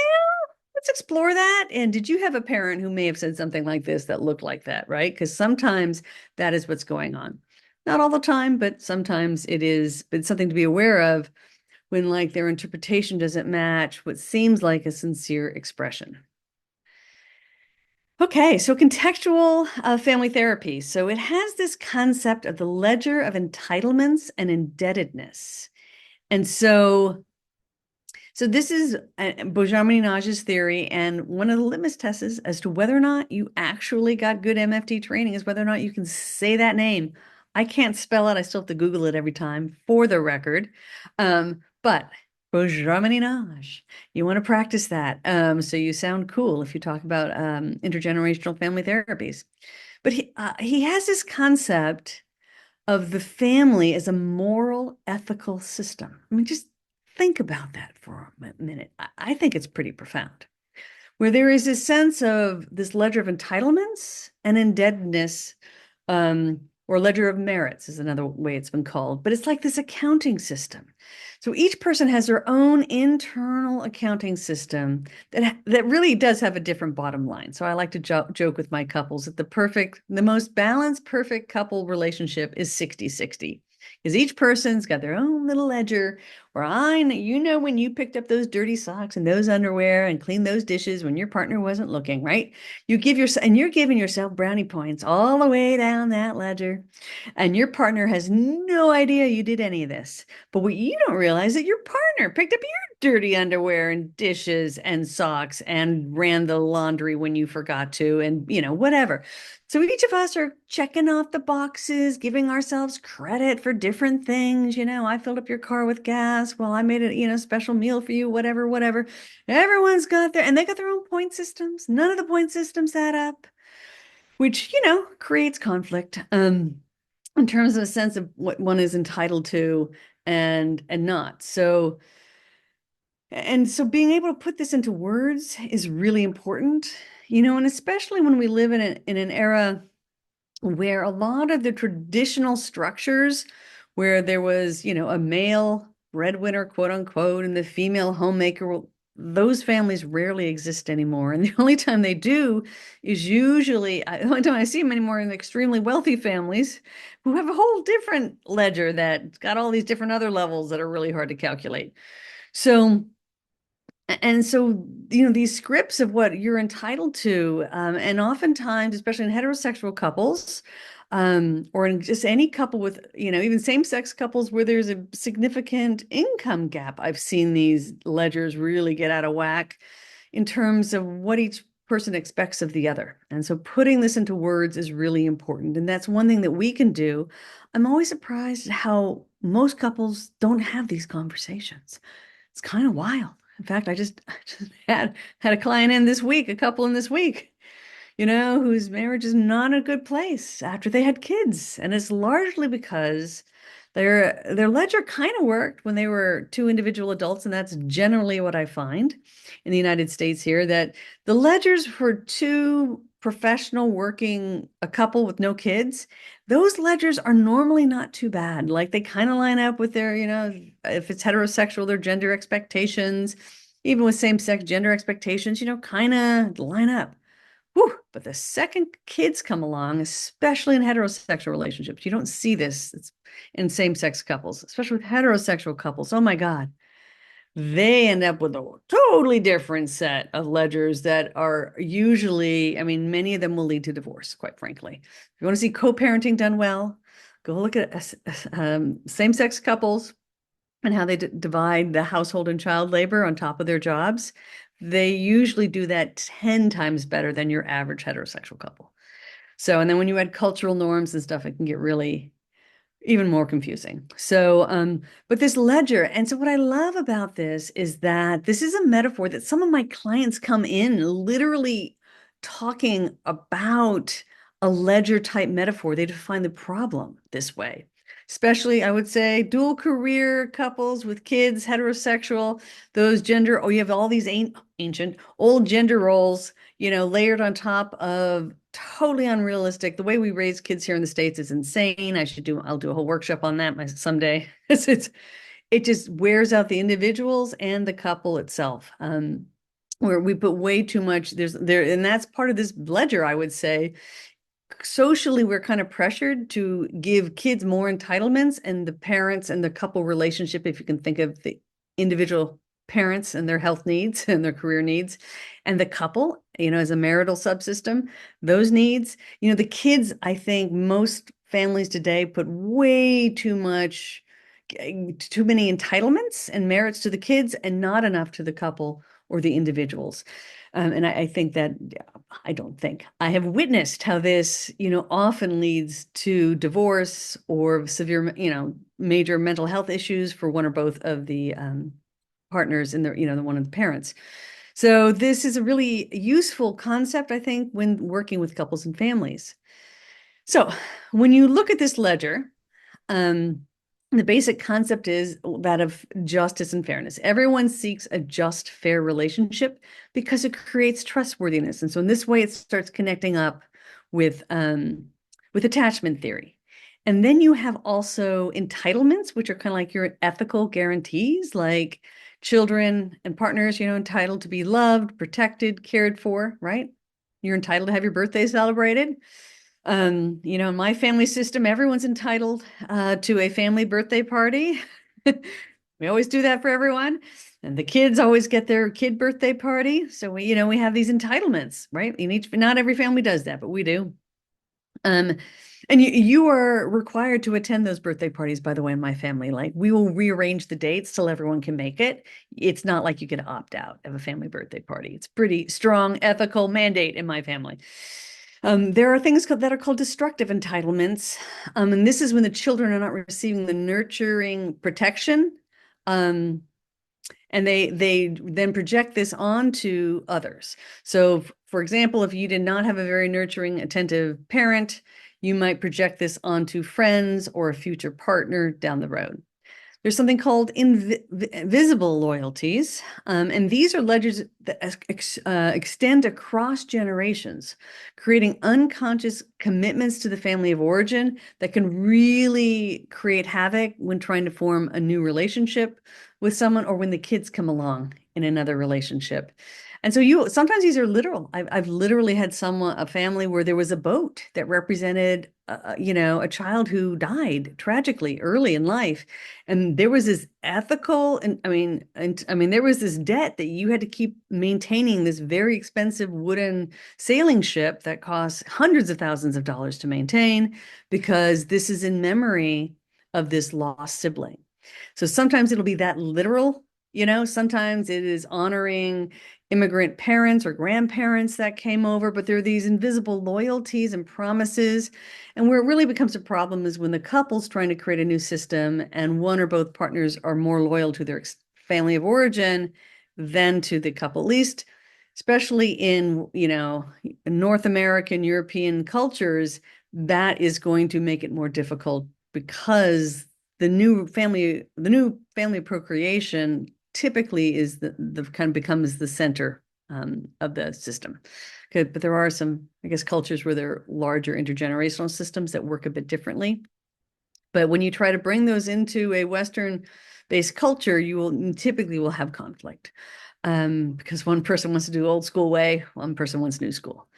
let's explore that. And did you have a parent who may have said something like this that looked like that, right? Because sometimes that is what's going on. Not all the time, but sometimes it is. But it's something to be aware of when like their interpretation doesn't match what seems like a sincere expression. Okay, so contextual family therapy. So it has this concept of the ledger of entitlements and indebtedness. And so this is Bourgeois-Ménage's theory, and one of the litmus tests is as to whether or not you actually got good MFT training is whether or not you can say that name. I can't spell it. I still have to Google it every time for the record. But Bourgeois-Ménage, you want to practice that. So you sound cool if you talk about intergenerational family therapies. But he has this concept of the family as a moral, ethical system. I mean, just think about that for a minute. I think it's pretty profound, where there is a sense of this ledger of entitlements and indebtedness, or ledger of merits is another way it's been called, but it's like this accounting system. So each person has their own internal accounting system that really does have a different bottom line. So I like to joke with my couples that the most balanced, perfect couple relationship is 60-60. Because each person's got their own little ledger where when you picked up those dirty socks and those underwear and cleaned those dishes when your partner wasn't looking, right? You're giving yourself brownie points all the way down that ledger. And your partner has no idea you did any of this. But what you don't realize is that your partner picked up your dirty underwear and dishes and socks and ran the laundry when you forgot to, and whatever. So each of us are checking off the boxes, giving ourselves credit for different things. I filled up your car with gas. Well, I made a special meal for you, whatever, whatever. Everyone's got and they got their own point systems. None of the point systems add up, which, creates conflict, in terms of a sense of what one is entitled to and not. So being able to put this into words is really important, and especially when we live in an era where a lot of the traditional structures where there was, a male breadwinner, quote unquote, and the female homemaker, well, those families rarely exist anymore. And the only time they do is the only time I see them anymore in extremely wealthy families who have a whole different ledger that's got all these different other levels that are really hard to calculate. So, these scripts of what you're entitled to, and oftentimes, especially in heterosexual couples, or in just any couple with, even same-sex couples where there's a significant income gap, I've seen these ledgers really get out of whack in terms of what each person expects of the other. And so putting this into words is really important. And that's one thing that we can do. I'm always surprised at how most couples don't have these conversations. It's kind of wild. In fact, I just had a client a couple in this week, whose marriage is not a good place after they had kids. And it's largely because their ledger kind of worked when they were two individual adults, and that's generally what I find in the United States here, that the ledgers for two professional working a couple with no kids, those ledgers are normally not too bad. Like they kind of line up with their, if it's heterosexual, their gender expectations, even with same-sex gender expectations, kind of line up. Whew. But the second kids come along, especially in heterosexual relationships, you don't see this in same-sex couples, especially with heterosexual couples. Oh my God. They end up with a totally different set of ledgers that are usually, I mean, many of them will lead to divorce, quite frankly. If you want to see co-parenting done well, go look at same-sex couples and how they divide the household and child labor on top of their jobs. They usually do that 10 times better than your average heterosexual couple. So, and then when you add cultural norms and stuff, it can get really even more confusing. So, but this ledger, and so what I love about this is that this is a metaphor that some of my clients come in literally talking about a ledger type metaphor. They define the problem this way. Especially, I would say, dual career couples with kids, heterosexual, those gender, you have all these ancient, old gender roles, layered on top of totally unrealistic. The way we raise kids here in the States is insane. I'll do a whole workship on that someday. It just wears out the individuals and the couple itself. Where we put way too much and that's part of this ledger, I would say. Socially, we're kind of pressured to give kids more entitlements, and the parents and the couple relationship, if you can think of the individual parents and their health needs and their career needs, and the couple, as a marital subsystem, those needs, the kids, I think most families today put way too many entitlements and merits to the kids and not enough to the couple or the individuals. And I think that, I don't think, I have witnessed how this, often leads to divorce or severe, major mental health issues for one or both of the partners in the one of the parents. So this is a really useful concept, I think, when working with couples and families. So when you look at this ledger, the basic concept is that of justice and fairness. Everyone seeks a just, fair relationship because it creates trustworthiness. And so in this way, it starts connecting up with attachment theory. And then you have also entitlements, which are kind of like your ethical guarantees, like children and partners, entitled to be loved, protected, cared for, right? You're entitled to have your birthday celebrated. In my family system, everyone's entitled to a family birthday party. We always do that for everyone. And the kids always get their kid birthday party. So we have these entitlements, right? Not every family does that, but we do. And you are required to attend those birthday parties, by the way, in my family. Like, we will rearrange the dates till everyone can make it. It's not like you can opt out of a family birthday party. It's pretty strong ethical mandate in my family. There are things that are called destructive entitlements. And this is when the children are not receiving the nurturing protection. And they then project this onto others. So, for example, if you did not have a very nurturing, attentive parent, you might project this onto friends or a future partner down the road. There's something called invisible loyalties, and these are ledgers that extend across generations, creating unconscious commitments to the family of origin that can really create havoc when trying to form a new relationship with someone or when the kids come along in another relationship. And so sometimes these are literal. I've literally had a family where there was a boat that represented, a child who died tragically early in life. And there was this ethical, there was this debt that you had to keep maintaining this very expensive wooden sailing ship that costs hundreds of thousands of dollars to maintain, because this is in memory of this lost sibling. So sometimes it'll be that literal, sometimes it is honoring immigrant parents or grandparents that came over, but there are these invisible loyalties and promises. And where it really becomes a problem is when the couple's trying to create a new system and one or both partners are more loyal to their family of origin than to the couple, at least, especially in, North American, European cultures, that is going to make it more difficult, because the new family procreation typically is the kind of becomes the center of the system. Okay, but there are some, I guess, cultures where there are larger intergenerational systems that work a bit differently. But when you try to bring those into a Western-based culture, you will typically have conflict, because one person wants to do old school way, one person wants new school.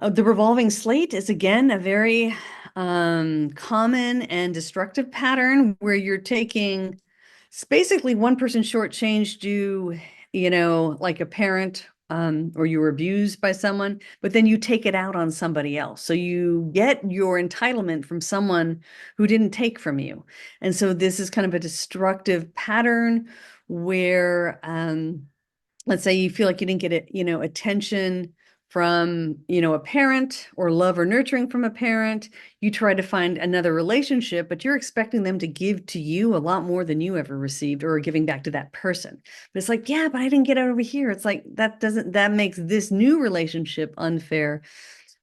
The revolving slate is again a very common and destructive pattern where you're taking basically one person shortchanged you, like a parent, or you were abused by someone, but then you take it out on somebody else. So you get your entitlement from someone who didn't take from you. And so this is kind of a destructive pattern where let's say you feel like you didn't get it, attention from, a parent or love or nurturing from a parent. You try to find another relationship, but you're expecting them to give to you a lot more than you ever received or are giving back to that person. But it's like, yeah, but I didn't get it over here. It's like that makes this new relationship unfair,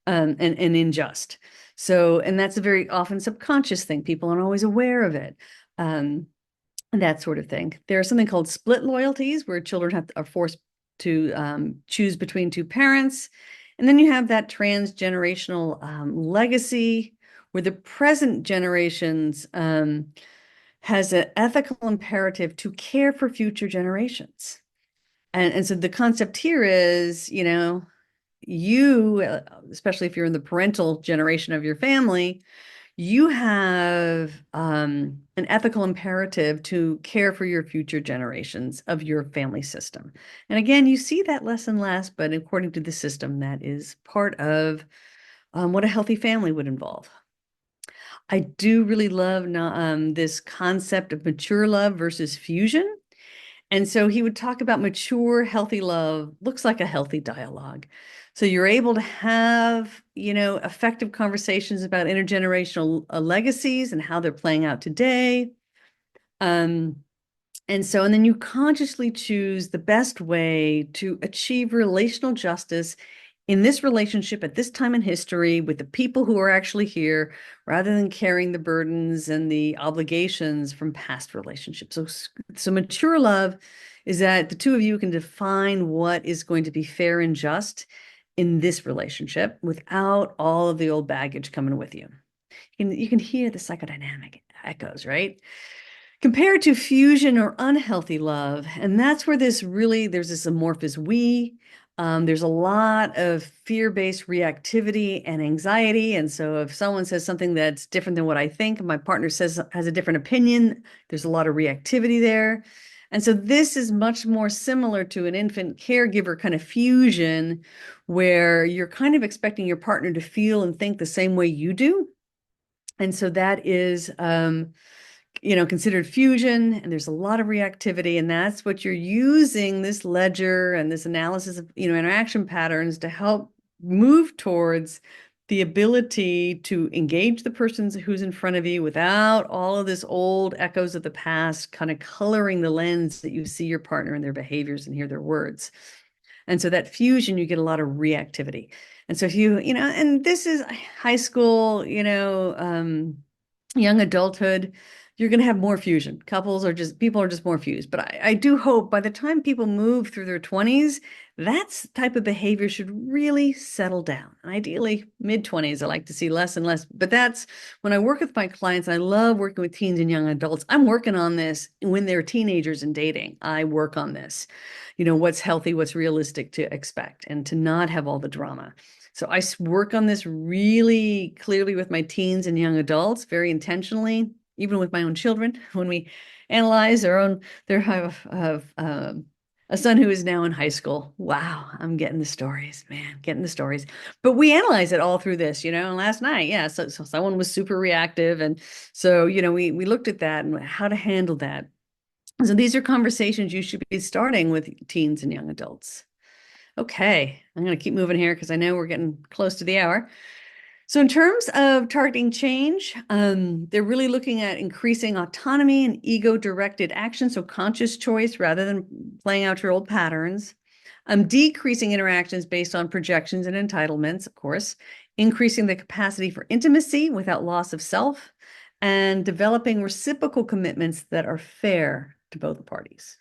and unjust. So, and that's a very often subconscious thing. People aren't always aware of it. That sort of thing. There's something called split loyalties where children are forced to choose between two parents. And then you have that transgenerational legacy where the present generations has an ethical imperative to care for future generations. And so the concept here is, especially if you're in the parental generation of your family, you have an ethical imperative to care for your future generations of your family system. And again, you see that less and less, but according to the system, that is part of what a healthy family would involve. I do really love this concept of mature love versus fusion. And so he would talk about mature, healthy love looks like a healthy dialogue. So you're able to have, effective conversations about intergenerational legacies and how they're playing out today. Um, and then you consciously choose the best way to achieve relational justice in this relationship at this time in history with the people who are actually here, rather than carrying the burdens and the obligations from past relationships. So mature love is that the two of you can define what is going to be fair and just in this relationship without all of the old baggage coming with you. You can hear the psychodynamic echoes, right? Compared to fusion or unhealthy love. And that's where there's this amorphous we. There's a lot of fear-based reactivity and anxiety. And so if someone says something that's different than what I think, my partner has a different opinion, there's a lot of reactivity there. And so this is much more similar to an infant caregiver kind of fusion where you're kind of expecting your partner to feel and think the same way you do. And so that is considered fusion, and there's a lot of reactivity, and that's what you're using this ledger and this analysis of, interaction patterns to help move towards the ability to engage the person who's in front of you without all of this old echoes of the past kind of coloring the lens that you see your partner and their behaviors and hear their words. And so that fusion, you get a lot of reactivity. And so if and this is high school, young adulthood, you're going to have more fusion. People are just more fused. But I do hope by the time people move through their 20s, that type of behavior should really settle down. And ideally, mid-20s, I like to see less and less. But that's when I work with my clients. I love working with teens and young adults. I'm working on this when they're teenagers and dating. I work on this. What's healthy, what's realistic to expect, and to not have all the drama. So I work on this really clearly with my teens and young adults, very intentionally, even with my own children. When we analyze have a son who is now in high school. Wow, I'm getting the stories, man, getting the stories. But we analyze it all through this, last night, yeah. So someone was super reactive. And so, we looked at that and how to handle that. So these are conversations you should be starting with teens and young adults. Okay, I'm going to keep moving here because I know we're getting close to the hour. So in terms of targeting change, they're really looking at increasing autonomy and ego-directed action, so conscious choice rather than playing out your old patterns. Decreasing interactions based on projections and entitlements, of course, increasing the capacity for intimacy without loss of self, and developing reciprocal commitments that are fair to both parties.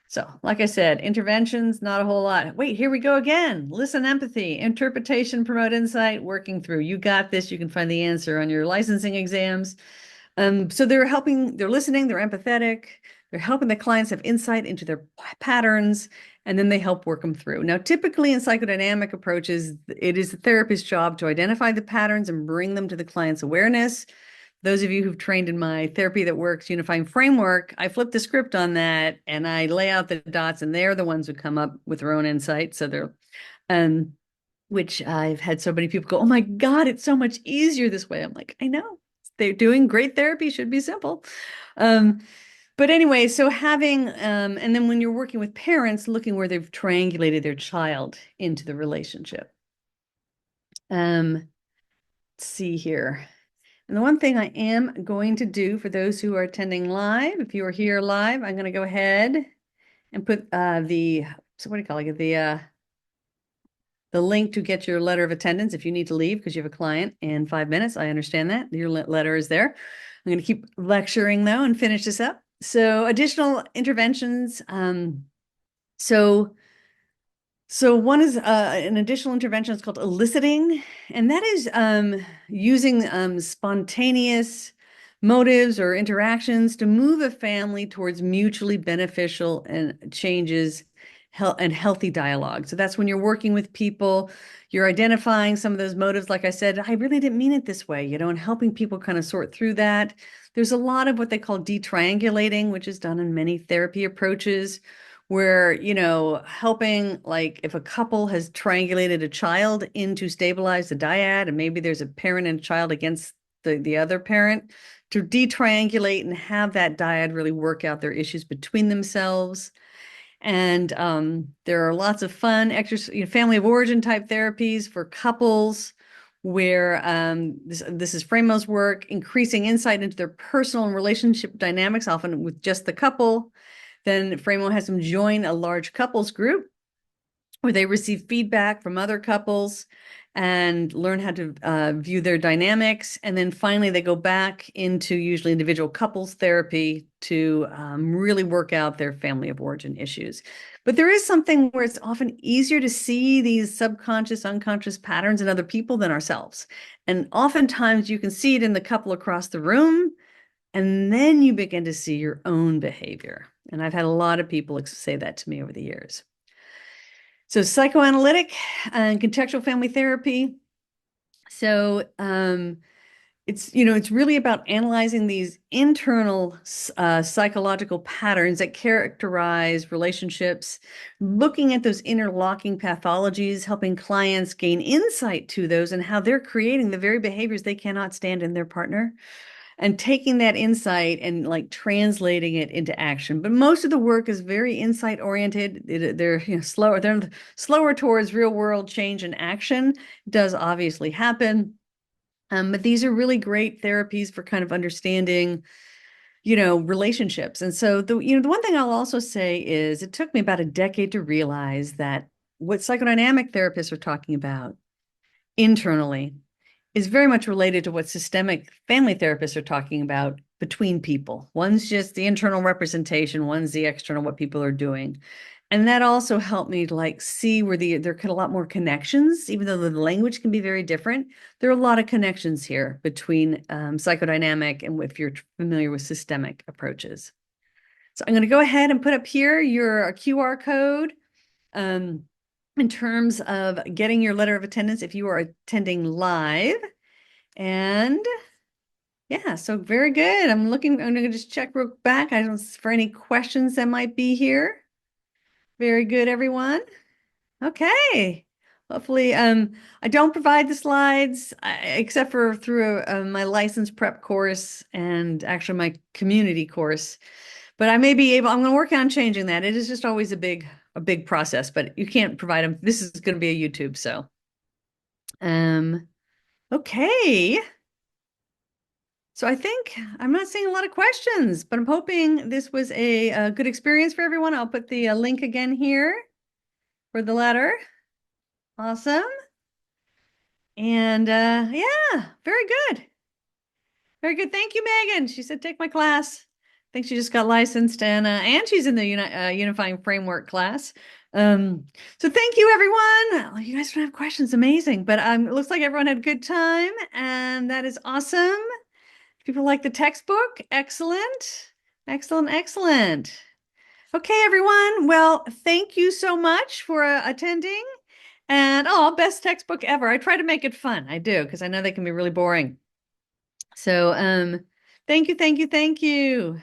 So, like I said, interventions, not a whole lot. Wait, here we go again. Listen, empathy, interpretation, promote insight, working through. You got this. You can find the answer on your licensing exams. So they're listening, they're empathetic, They're helping the clients have insight into their patterns, and then they help work them through. Now, typically in psychodynamic approaches, it is the therapist's job to identify the patterns and bring them to the client's awareness. Those of you who've trained in my Therapy That Works Unifying Framework, I flip the script on that and I lay out the dots, and they're the ones who come up with their own insight. So they're, which I've had so many people go, "Oh my God, it's so much easier this way." I'm like, I know, they're doing great therapy, should be simple. But anyway, so having, and then when you're working with parents, looking where they've triangulated their child into the relationship. Let's see here. And the one thing I am going to do for those who are attending live, if you are here live, I'm going to go ahead and put so what do you call it? The link to get your letter of attendance if you need to leave because you have a client in 5 minutes. I understand that. Your letter is there. I'm going to keep lecturing though and finish this up. So additional interventions. So one is an additional intervention is called eliciting, and that is using spontaneous motives or interactions to move a family towards mutually beneficial and changes and healthy dialogue. So that's when you're working with people, you're identifying some of those motives. Like I said, I really didn't mean it this way, and helping people kind of sort through that. There's a lot of what they call detriangulating, which is done in many therapy approaches, where, helping, like if a couple has triangulated a child in to stabilize the dyad, and maybe there's a parent and a child against the other parent, to detriangulate and have that dyad really work out their issues between themselves. And there are lots of fun exercise, family of origin type therapies for couples, where this is Framo's work, increasing insight into their personal and relationship dynamics, often with just the couple. Then Framo has them join a large couples group where they receive feedback from other couples and learn how to view their dynamics. And then finally, they go back into usually individual couples therapy to really work out their family of origin issues. But there is something where it's often easier to see these subconscious, unconscious patterns in other people than ourselves. And oftentimes you can see it in the couple across the room, and then you begin to see your own behavior. And I've had a lot of people say that to me over the years. So psychoanalytic and contextual family therapy. So it's really about analyzing these internal psychological patterns that characterize relationships, looking at those interlocking pathologies, helping clients gain insight to those and how they're creating the very behaviors they cannot stand in their partner, and taking that insight and like translating it into action. But most of the work is very insight oriented. They're slower. They're slower towards real world change and action. It does obviously happen, but these are really great therapies for kind of understanding, relationships. And so the one thing I'll also say is it took me about a decade to realize that what psychodynamic therapists are talking about internally is very much related to what systemic family therapists are talking about between people. One's just the internal representation, one's the external, what people are doing. And that also helped me to see where there could a lot more connections, even though the language can be very different. There are a lot of connections here between psychodynamic and if you're familiar with systemic approaches. So I'm going to go ahead and put up here your QR code. In terms of getting your letter of attendance if you are attending live. And yeah, so very good. I'm going to just check real back. I don't for any questions that might be here. Very good, everyone. Okay. Hopefully, I don't provide the slides except for through my license prep course and actually my community course. But I may be able, I'm going to work on changing that. It is just always a big process, but you can't provide them. This is going to be a YouTube, so. Okay. So I think I'm not seeing a lot of questions, but I'm hoping this was a good experience for everyone. I'll put the link again here for the letter. Awesome. And yeah, very good. Very good. Thank you, Megan. She said, take my class. I think she just got licensed and she's in the Unifying Framework class. So thank you, everyone. Oh, you guys don't have questions. Amazing. But it looks like everyone had a good time, and that is awesome. People like the textbook. Excellent. Excellent, excellent. Okay, everyone. Well, thank you so much for attending. And oh, best textbook ever. I try to make it fun. I do, because I know they can be really boring. So, thank you, thank you, thank you.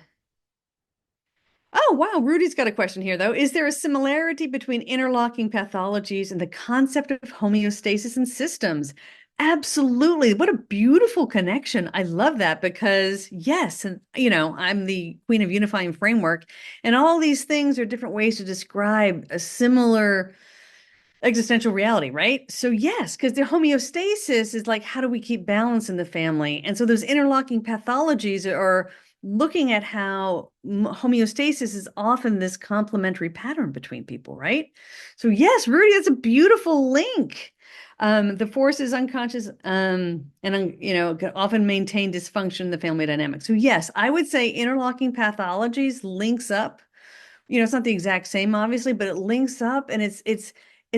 Oh, wow. Rudy's got a question here, though. Is there a similarity between interlocking pathologies and the concept of homeostasis in systems? Absolutely. What a beautiful connection. I love that because, yes, and I'm the queen of Unifying Framework, and all these things are different ways to describe a similar existential reality, right? So yes, because the homeostasis is like, how do we keep balance in the family? And so those interlocking pathologies are looking at how homeostasis is often this complementary pattern between people, right? So yes, Rudy, that's a beautiful link. The force is unconscious, and can often maintain dysfunction in the family dynamic. So yes, I would say interlocking pathologies links up. It's not the exact same, obviously, but it links up, and it's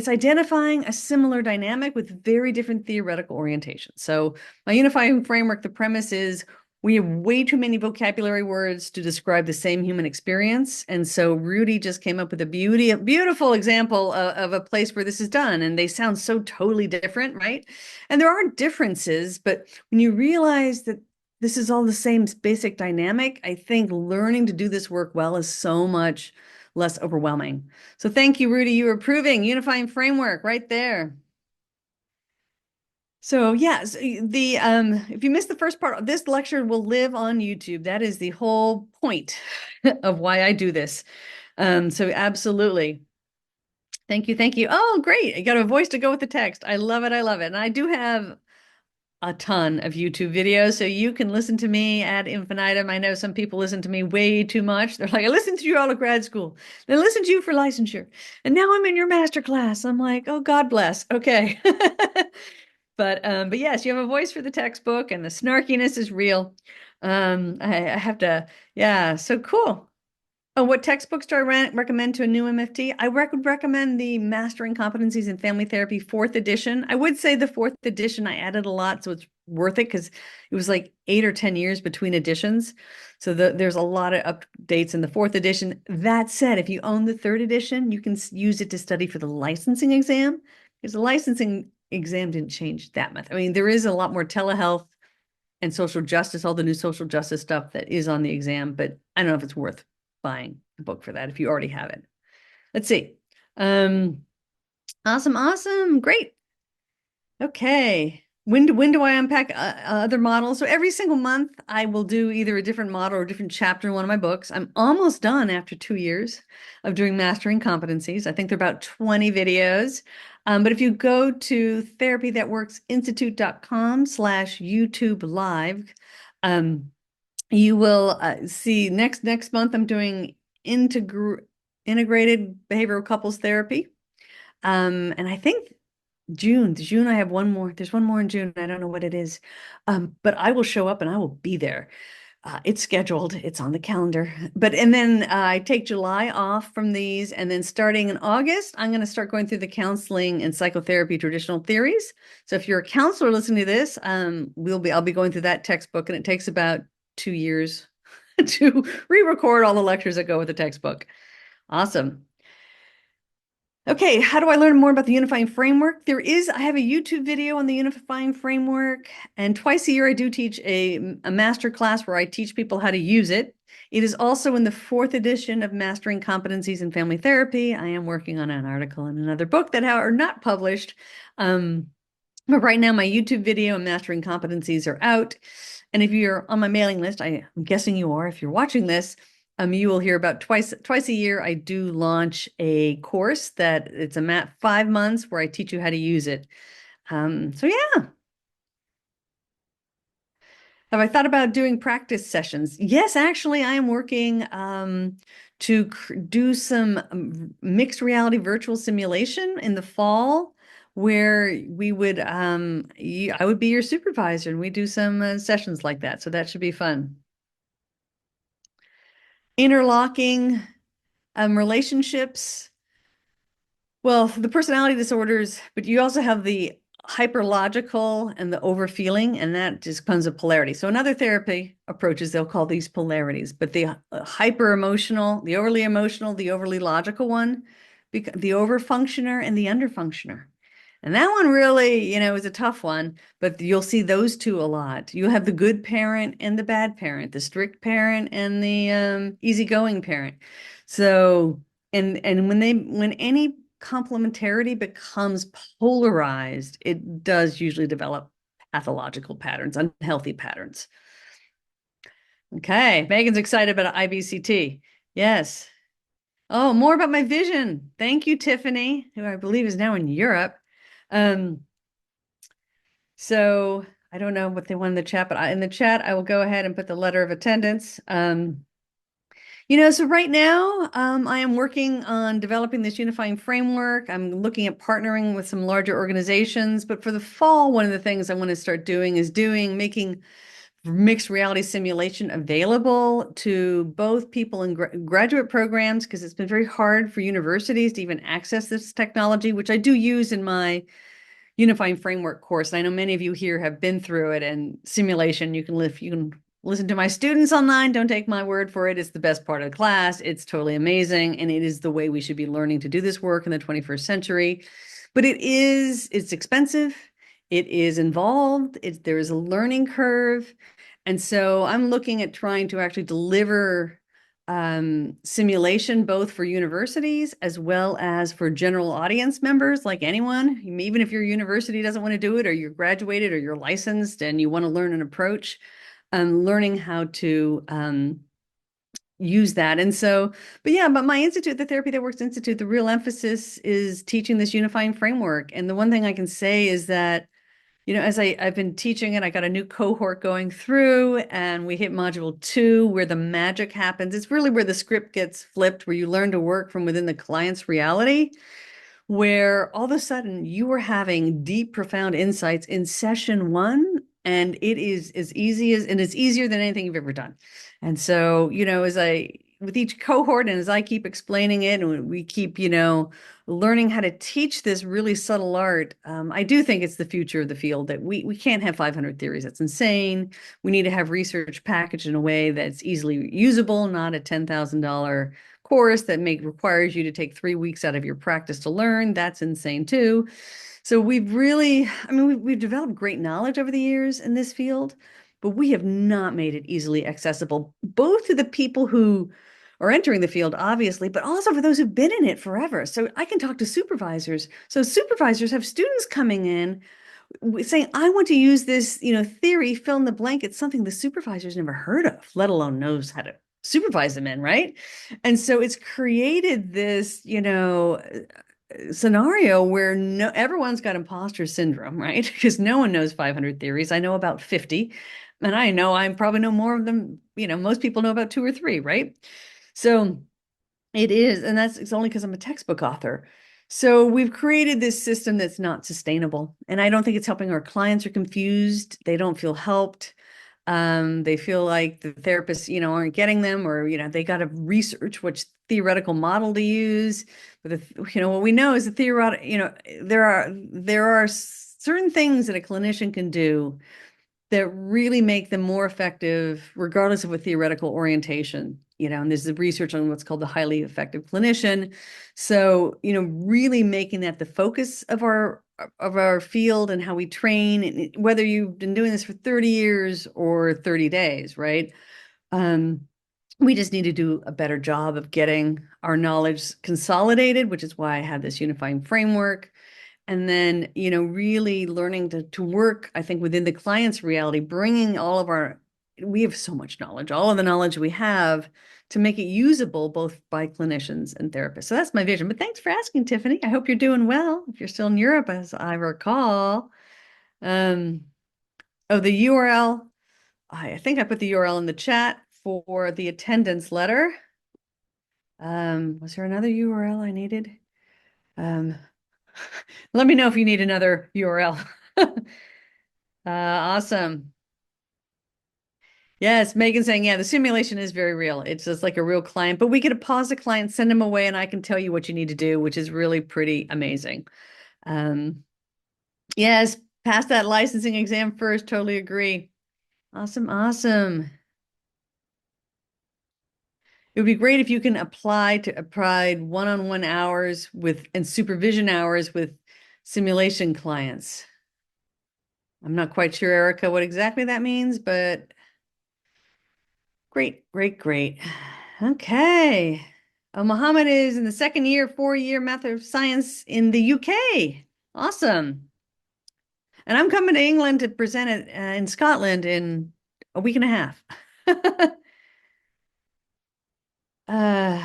identifying a similar dynamic with very different theoretical orientations. So my unifying framework, the premise is we have way too many vocabulary words to describe the same human experience. And so Rudy just came up with a beautiful example of a place where this is done. And they sound so totally different, right? And there are differences, but when you realize that this is all the same basic dynamic, I think learning to do this work well is so much less overwhelming. So thank you, Rudy. You were proving unifying framework right there. So yes, the if you missed the first part, this lecture will live on YouTube. That is the whole point of why I do this. So absolutely. Thank you, thank you. Oh, great. You got a voice to go with the text. I love it, I love it. And I do have a ton of YouTube videos, so you can listen to me ad infinitum. I know some people listen to me way too much. They're like, I listened to you all at grad school, then listened to you for licensure, and now I'm in your master class. I'm like, oh, God bless. Okay. But yes, you have a voice for the textbook, and the snarkiness is real. I have to, yeah, so cool. Oh, what textbooks do I recommend to a new MFT? I would recommend the Mastering Competencies in Family Therapy fourth edition. I would say the fourth edition, I added a lot, so it's worth it because it was like 8 or 10 years between editions. So there's a lot of updates in the fourth edition. That said, if you own the third edition, you can use it to study for the licensing exam, because the licensing exam didn't change that much. I mean, there is a lot more telehealth and social justice, all the new social justice stuff that is on the exam, but I don't know if it's worth buying the book for that if you already have it. Let's see. Um, awesome, awesome, great. Okay. When do I unpack other models? So every single month I will do either a different model or a different chapter in one of my books. I'm almost done after 2 years of doing mastering competencies. I think they're about 20 videos. But if you go to therapythatworksinstitute.com/YouTube live, you will see next month I'm doing integrated behavioral couples therapy. And I think June, I have one more. There's one more in June. I don't know what it is. But I will show up and I will be there. It's scheduled, it's on the calendar. And then I take July off from these. And then starting in August, I'm going to start going through the counseling and psychotherapy traditional theories. So if you're a counselor listening to this, I'll be going through that textbook, and it takes about 2 years to re-record all the lectures that go with the textbook. Awesome. Okay, how do I learn more about the Unifying Framework? I have a YouTube video on the Unifying Framework, and twice a year I do teach a master class where I teach people how to use it. It is also in the fourth edition of Mastering Competencies in Family Therapy. I am working on an article in another book that are not published. But right now my YouTube video and Mastering Competencies are out. And if you're on my mailing list, I'm guessing you are, if you're watching this, you will hear about twice a year. I do launch a course that it's a 5 months where I teach you how to use it. So yeah. Have I thought about doing practice sessions? Yes, actually, I am working to do some mixed reality virtual simulation in the fall, where I would be your supervisor, and we do some sessions like that. So that should be fun. Interlocking relationships. Well, the personality disorders, but you also have the hyperlogical and the overfeeling, and that just comes with polarity. So in other therapy approaches, they'll call these polarities, but the hyper emotional, the overly logical one, the over functioner and the under functioner. And that one really, is a tough one, but you'll see those two a lot. You have the good parent and the bad parent, the strict parent and the easygoing parent. So, and when any complementarity becomes polarized, it does usually develop pathological patterns, unhealthy patterns. Okay, Megan's excited about IBCT. Yes. Oh, more about my vision. Thank you, Tiffany, who I believe is now in Europe. Um, so I don't know what they want in the chat, but in the chat, I will go ahead and put the letter of attendance. So right now, I am working on developing this unifying framework. I'm looking at partnering with some larger organizations, but for the fall, one of the things I want to start doing is making mixed reality simulation available to both people in graduate programs, because it's been very hard for universities to even access this technology, which I do use in my Unifying Framework course. And I know many of you here have been through it, and simulation, you can listen to my students online. Don't take my word for it. It's the best part of the class. It's totally amazing. And it is the way we should be learning to do this work in the 21st century. But it's expensive. It is involved. There is a learning curve. And so I'm looking at trying to actually deliver simulation both for universities as well as for general audience members, like anyone. Even if your university doesn't want to do it, or you're graduated, or you're licensed and you want to learn an approach, learning how to use that. And so, but my institute, the Therapy That Works Institute, the real emphasis is teaching this unifying framework. And the one thing I can say is that, as I've been teaching it, I got a new cohort going through, and we hit module 2 where the magic happens. It's really where the script gets flipped, where you learn to work from within the client's reality, where all of a sudden you are having deep, profound insights in session 1, and it is as easy as, and it's easier than anything you've ever done. And so, with each cohort, and as I keep explaining it, and we keep, learning how to teach this really subtle art, I do think it's the future of the field, that we can't have 500 theories. That's insane. We need to have research packaged in a way that's easily usable, not a $10,000 course that requires you to take 3 weeks out of your practice to learn. That's insane too. So we've developed great knowledge over the years in this field, but we have not made it easily accessible, both to the people who are entering the field, obviously, but also for those who've been in it forever. So I can talk to supervisors. So supervisors have students coming in saying, I want to use this, theory, fill in the blank. It's something the supervisor's never heard of, let alone knows how to supervise them in, right? And so it's created this, scenario where everyone's got imposter syndrome, right? Because no one knows 500 theories. I know about 50, and I know I probably know more of them. Most people know about 2 or 3, right? So it is, and it's only because I'm a textbook author. So we've created this system that's not sustainable, and I don't think it's helping. Our clients are confused. They don't feel helped. They feel like the therapists, aren't getting them, or, they got to research which theoretical model to use. But what we know is the theoretical, there are certain things that a clinician can do that really make them more effective, regardless of a theoretical orientation. And there's the research on what's called the highly effective clinician. So, really making that the focus of our field and how we train, whether you've been doing this for 30 years or 30 days, right? We just need to do a better job of getting our knowledge consolidated, which is why I have this unifying framework. And then, really learning to work, I think, within the client's reality, bringing we have so much knowledge, all of the knowledge we have, to make it usable both by clinicians and therapists. So that's my vision. But thanks for asking, Tiffany. I hope you're doing well, if you're still in Europe, as I recall. The URL, I think I put the URL in the chat for the attendance letter. Was there another URL I needed? Let me know if you need another URL. Awesome. Yes, Megan's saying, yeah, the simulation is very real. It's just like a real client, but we could pause the client, send them away, and I can tell you what you need to do, which is really pretty amazing. Yes, pass that licensing exam first. Totally agree. Awesome, awesome. It would be great if you can apply to applied one-on-one hours with and supervision hours with simulation clients. I'm not quite sure, Erica, what exactly that means, but great, great, great. Okay. Mohammed is in the second year, 4-year Math of Science in the UK. Awesome. And I'm coming to England to present it in Scotland in a week and a half. uh,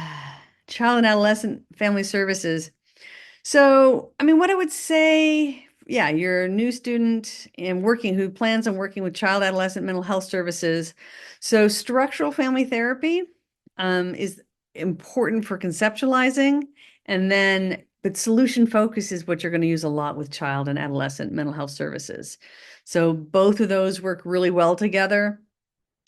Child and Adolescent Family Services. So, I mean, what I would say, yeah, you're a new student and working who plans on working with child adolescent mental health services. So, structural family therapy is important for conceptualizing, and then but solution focus is what you're going to use a lot with child and adolescent mental health services. So, both of those work really well together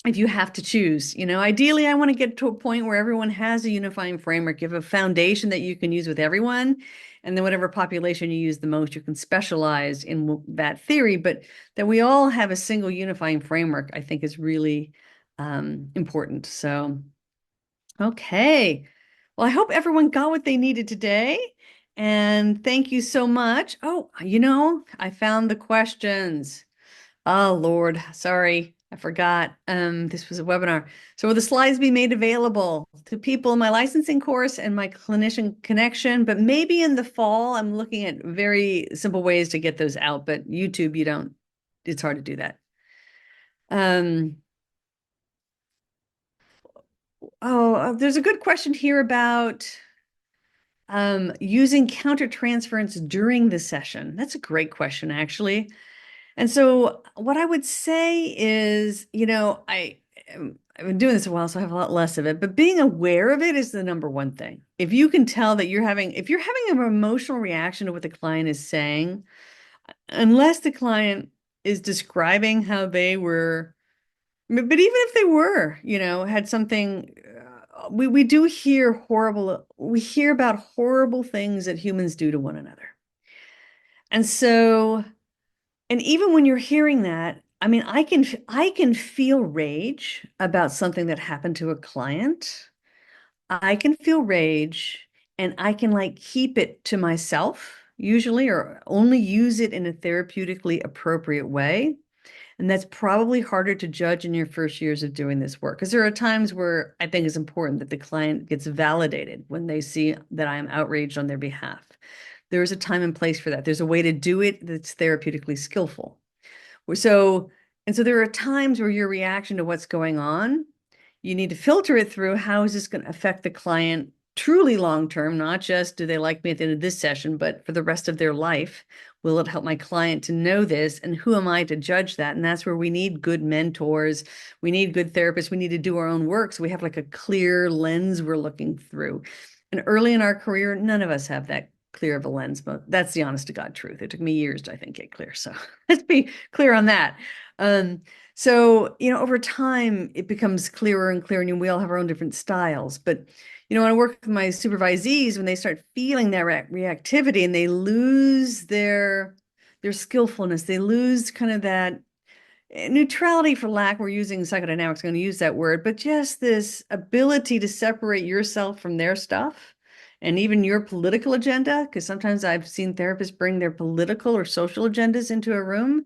if you have to choose. Ideally, I want to get to a point where everyone has a unifying framework. You have a foundation that you can use with everyone, and then whatever population you use the most, you can specialize in that theory. But that we all have a single unifying framework, I think is really important. So, okay. Well, I hope everyone got what they needed today. And thank you so much. Oh, I found the questions. Oh Lord, sorry, I forgot. This was a webinar. So will the slides be made available to people in my licensing course and my clinician connection? But maybe in the fall, I'm looking at very simple ways to get those out. But YouTube, you don't, it's hard to do that. Um, there's a good question here about using countertransference during the session. That's a great question, actually. And so what I would say is, I've been doing this a while, so I have a lot less of it, but being aware of it is the number one thing. If you can tell that if you're having an emotional reaction to what the client is saying, unless the client is describing how they were, but even if they were, had something, we do hear we hear about horrible things that humans do to one another. And so and even when you're hearing that, I mean, I can feel rage about something that happened to a client. I can feel rage and I can like keep it to myself usually or only use it in a therapeutically appropriate way. And that's probably harder to judge in your first years of doing this work because there are times where I think it's important that the client gets validated when they see that I am outraged on their behalf. There is a time and place for that. There's a way to do it that's therapeutically skillful. So, and so there are times where your reaction to what's going on, you need to filter it through how is this going to affect the client truly long term, not just do they like me at the end of this session, but for the rest of their life. Will it help my client to know this? And who am I to judge that? And that's where we need good mentors. We need good therapists. We need to do our own work. So we have like a clear lens we're looking through. And early in our career, none of us have that clear of a lens, but that's the honest to God truth. It took me years to, I think, get clear. So let's be clear on that. So, over time, it becomes clearer and clearer, and we all have our own different styles. But, when I work with my supervisees, when they start feeling that reactivity and they lose their skillfulness, they lose kind of that neutrality for lack, we're using psychodynamics, I'm going to use that word, but just this ability to separate yourself from their stuff and even your political agenda, because sometimes I've seen therapists bring their political or social agendas into a room.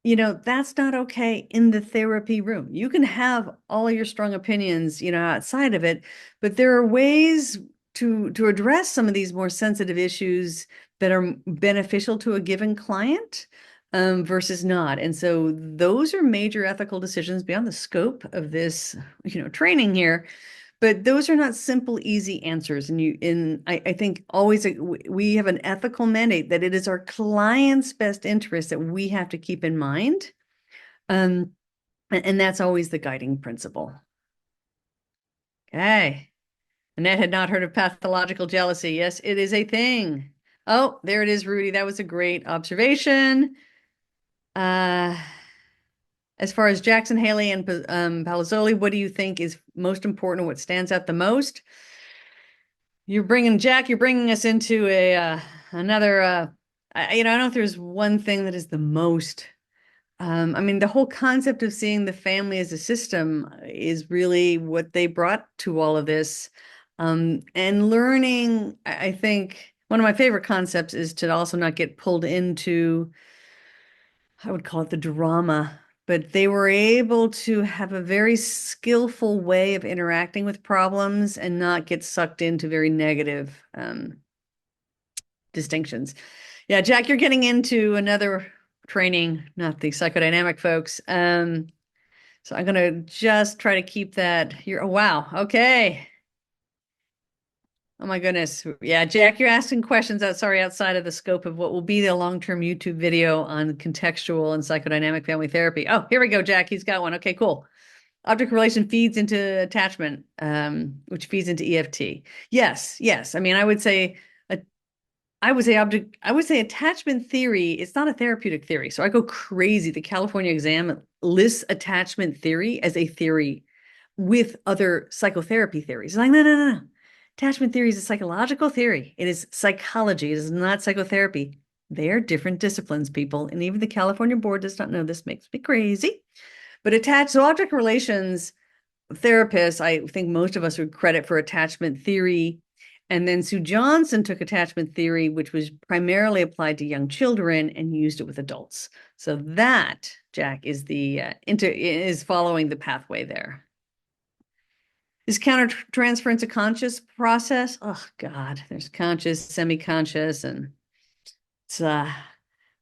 That's not okay in the therapy room. You can have all your strong opinions, outside of it, but there are ways to address some of these more sensitive issues that are beneficial to a given client versus not. And so those are major ethical decisions beyond the scope of this, training here. But those are not simple, easy answers. And I think always we have an ethical mandate that it is our client's best interest that we have to keep in mind. And that's always the guiding principle. Okay. Annette had not heard of pathological jealousy. Yes, it is a thing. Oh, there it is, Rudy. That was a great observation. Uh, as far as Jackson, Haley, and Palazzoli, what do you think is most important? What stands out the most? You're bringing us into another I don't know if there's one thing that is the most. I mean, the whole concept of seeing the family as a system is really what they brought to all of this. And learning, I think one of my favorite concepts is to also not get pulled into, I would call it the drama, but they were able to have a very skillful way of interacting with problems and not get sucked into very negative distinctions. Yeah, Jack, you're getting into another training, not the psychodynamic folks. So I'm gonna just try to keep that here. Oh, wow. Okay. Oh my goodness. Yeah, Jack, you're asking questions outside of the scope of what will be the long-term YouTube video on contextual and psychodynamic family therapy. Oh, here we go, Jack. He's got one. Okay, cool. Object relation feeds into attachment, which feeds into EFT. Yes, yes. I mean, I would say attachment theory, it's not a therapeutic theory. So I go crazy. The California exam lists attachment theory as a theory with other psychotherapy theories. Like, no, no, no, no. Attachment theory is a psychological theory. It is psychology. It is not psychotherapy. They are different disciplines, people. And even the California board does not know this, makes me crazy. But so object relations therapists, I think most of us would credit for attachment theory. And then Sue Johnson took attachment theory, which was primarily applied to young children, and used it with adults. So that, Jack, is the is following the pathway there. Is countertransference a conscious process? Oh God, there's conscious, semi-conscious, and it's I'm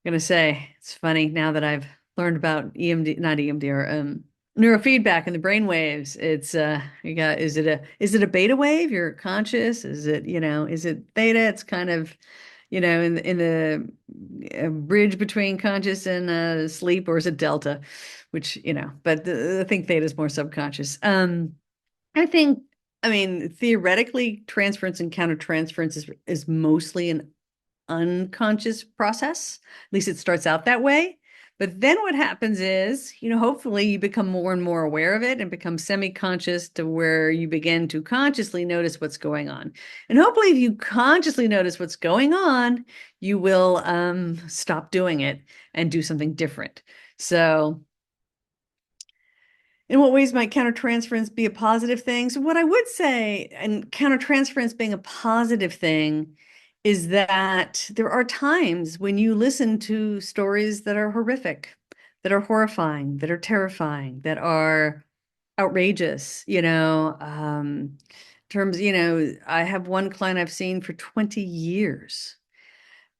gonna say it's funny now that I've learned about EMD, not EMDR, neurofeedback and the brain waves. It's you got is it a beta wave? You're conscious? Is it, is it theta? It's kind of, in the bridge between conscious and sleep, or is it delta? Which, but I think theta is more subconscious. I think, I mean, theoretically, transference and countertransference is mostly an unconscious process. At least it starts out that way. But then what happens is, hopefully you become more and more aware of it and become semi-conscious to where you begin to consciously notice what's going on. And hopefully if you consciously notice what's going on, you will stop doing it and do something different. So in what ways might countertransference be a positive thing? So what I would say, and countertransference being a positive thing, is that there are times when you listen to stories that are horrific, that are horrifying, that are terrifying, that are outrageous, terms, I have one client I've seen for 20 years,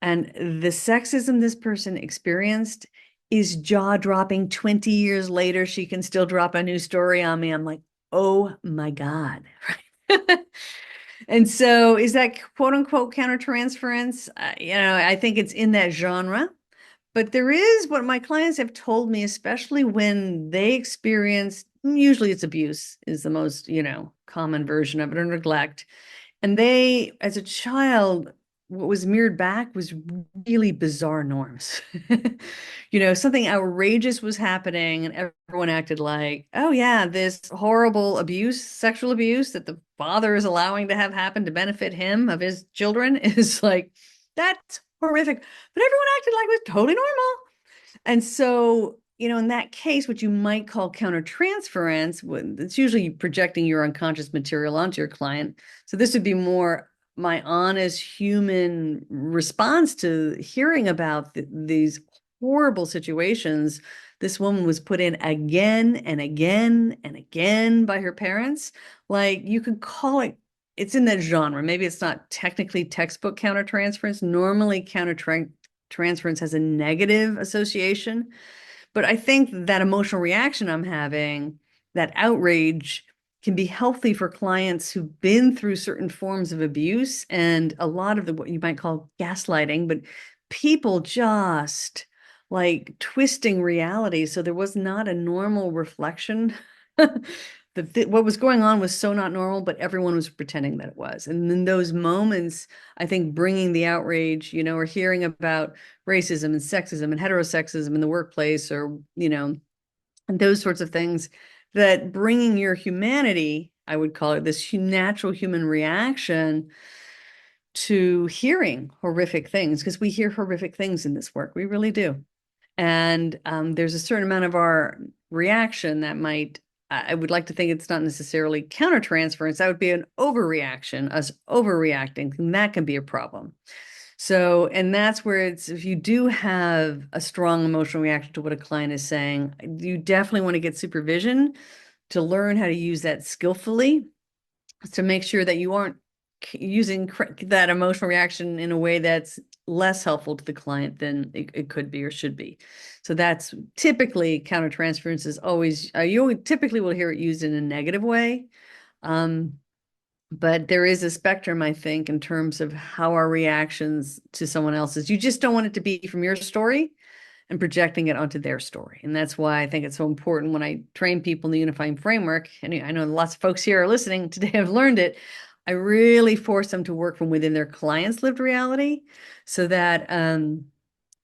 and the sexism this person experienced is jaw-dropping. 20 years later, she can still drop a new story on me. I'm like, oh my God. And so is that quote unquote countertransference? I think it's in that genre. But there is what my clients have told me, especially when they experience, usually it's abuse is the most, common version of it, or neglect. And they, as a child, what was mirrored back was really bizarre norms. Something outrageous was happening, and everyone acted like, oh, yeah, this horrible abuse, sexual abuse that the father is allowing to have happen to benefit him of his children is like, that's horrific. But everyone acted like it was totally normal. And so, in that case, what you might call countertransference, it's usually projecting your unconscious material onto your client. So this would be more my honest human response to hearing about these horrible situations this woman was put in again and again and again by her parents. Like, you could call it, it's in that genre. Maybe it's not technically textbook countertransference. Normally, countertransference has a negative association. But I think that emotional reaction I'm having, that outrage, can be healthy for clients who've been through certain forms of abuse and a lot of what you might call gaslighting, but people just like twisting reality. So there was not a normal reflection. What was going on was so not normal, but everyone was pretending that it was. And in those moments, I think bringing the outrage, or hearing about racism and sexism and heterosexism in the workplace, or, and those sorts of things, that bringing your humanity, I would call it this natural human reaction to hearing horrific things, because we hear horrific things in this work. We really do. And there's a certain amount of our reaction that might, I would like to think it's not necessarily countertransference. That would be an overreaction, us overreacting, and that can be a problem. So, and that's where it's, if you do have a strong emotional reaction to what a client is saying, you definitely want to get supervision to learn how to use that skillfully, to make sure that you aren't using that emotional reaction in a way that's less helpful to the client than it could be or should be. So that's typically, countertransference is always, you typically will hear it used in a negative way. But there is a spectrum, I think, in terms of how our reactions to someone else's. You just don't want it to be from your story and projecting it onto their story. And that's why I think it's so important when I train people in the Unifying Framework, and I know lots of folks here are listening today have learned it, I really force them to work from within their client's lived reality so that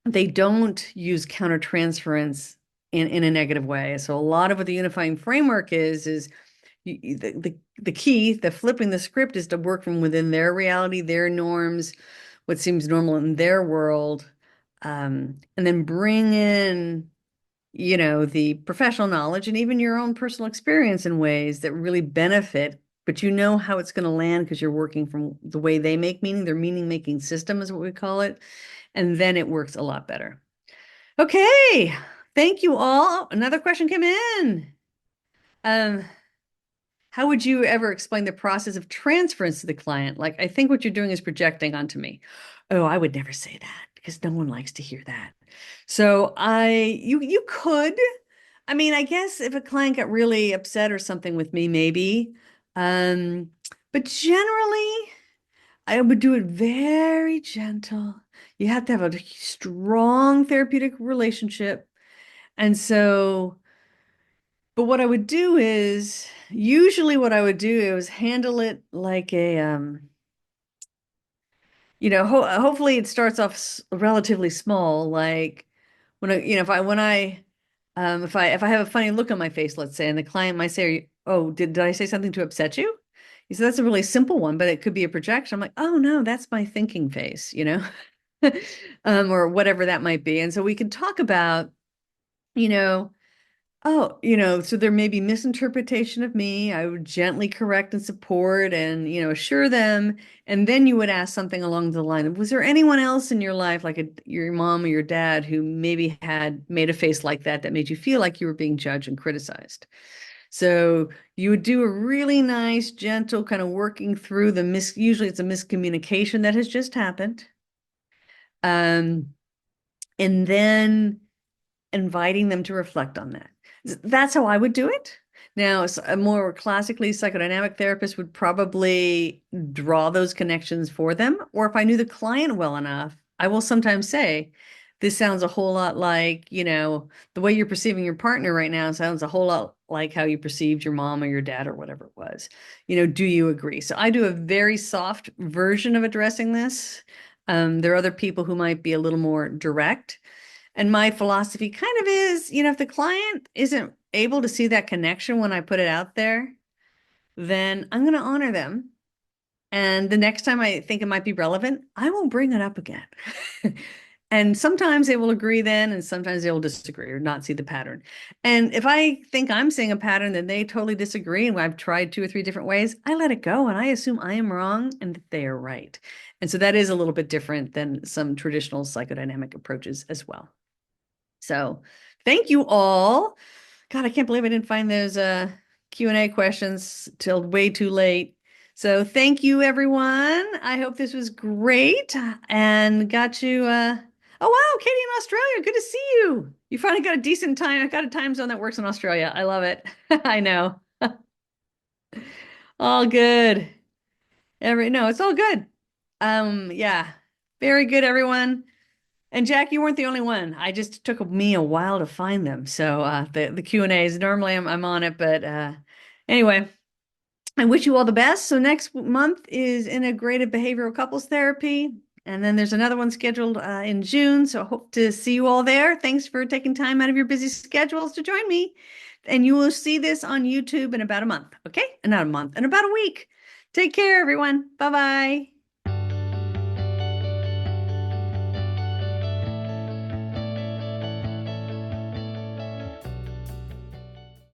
they don't use countertransference in a negative way. So a lot of what the Unifying Framework is the key, the flipping the script, is to work from within their reality, their norms, what seems normal in their world, and then bring in, the professional knowledge and even your own personal experience in ways that really benefit, but you know how it's going to land because you're working from the way they make meaning. Their meaning making system is what we call it. And then it works a lot better. Okay. Thank you all. Another question came in. How would you ever explain the process of transference to the client? Like, I think what you're doing is projecting onto me. Oh, I would never say that because no one likes to hear that. So you could, I mean, I guess if a client got really upset or something with me, maybe. But generally, I would do it very gentle. You have to have a strong therapeutic relationship. And so, but what I would do is, usually what I would do is handle it like a, hopefully it starts off relatively small. Like when I, if I have a funny look on my face, let's say, and the client might say, "Oh, did I say something to upset you?" You say, "That's a really simple one, but it could be a projection." I'm like, "Oh no, that's my thinking face," or whatever that might be. And so we can talk about, you know, oh, so there may be misinterpretation of me. I would gently correct and support and, assure them. And then you would ask something along the line of, was there anyone else in your life, like your mom or your dad, who maybe had made a face like that made you feel like you were being judged and criticized? So you would do a really nice, gentle kind of working through usually it's a miscommunication that has just happened. And then inviting them to reflect on that. That's how I would do it. Now, a more classically psychodynamic therapist would probably draw those connections for them. Or if I knew the client well enough, I will sometimes say, this sounds a whole lot like, the way you're perceiving your partner right now sounds a whole lot like how you perceived your mom or your dad or whatever it was. Do you agree? So I do a very soft version of addressing this. There are other people who might be a little more direct. And my philosophy kind of is, if the client isn't able to see that connection when I put it out there, then I'm going to honor them. And the next time I think it might be relevant, I will bring it up again. And sometimes they will agree then, and sometimes they will disagree or not see the pattern. And if I think I'm seeing a pattern that they totally disagree, and I've tried 2 or 3 different ways, I let it go and I assume I am wrong and that they are right. And so that is a little bit different than some traditional psychodynamic approaches as well. So thank you all. God, I can't believe I didn't find those Q&A questions till way too late. So thank you, everyone. I hope this was great and got you. Oh, wow, Katie in Australia. Good to see you. You finally got a decent time. I got a time zone that works in Australia. I love it. I know. All good. No, it's all good. Yeah. Very good, everyone. And Jack, you weren't the only one. I just took me a while to find them. So the Q&As, normally I'm on it, but anyway, I wish you all the best. So next month is integrated behavioral couples therapy. And then there's another one scheduled in June. So I hope to see you all there. Thanks for taking time out of your busy schedules to join me. And you will see this on YouTube in about a month. Okay? Not a month, in about a week. Take care, everyone. Bye-bye.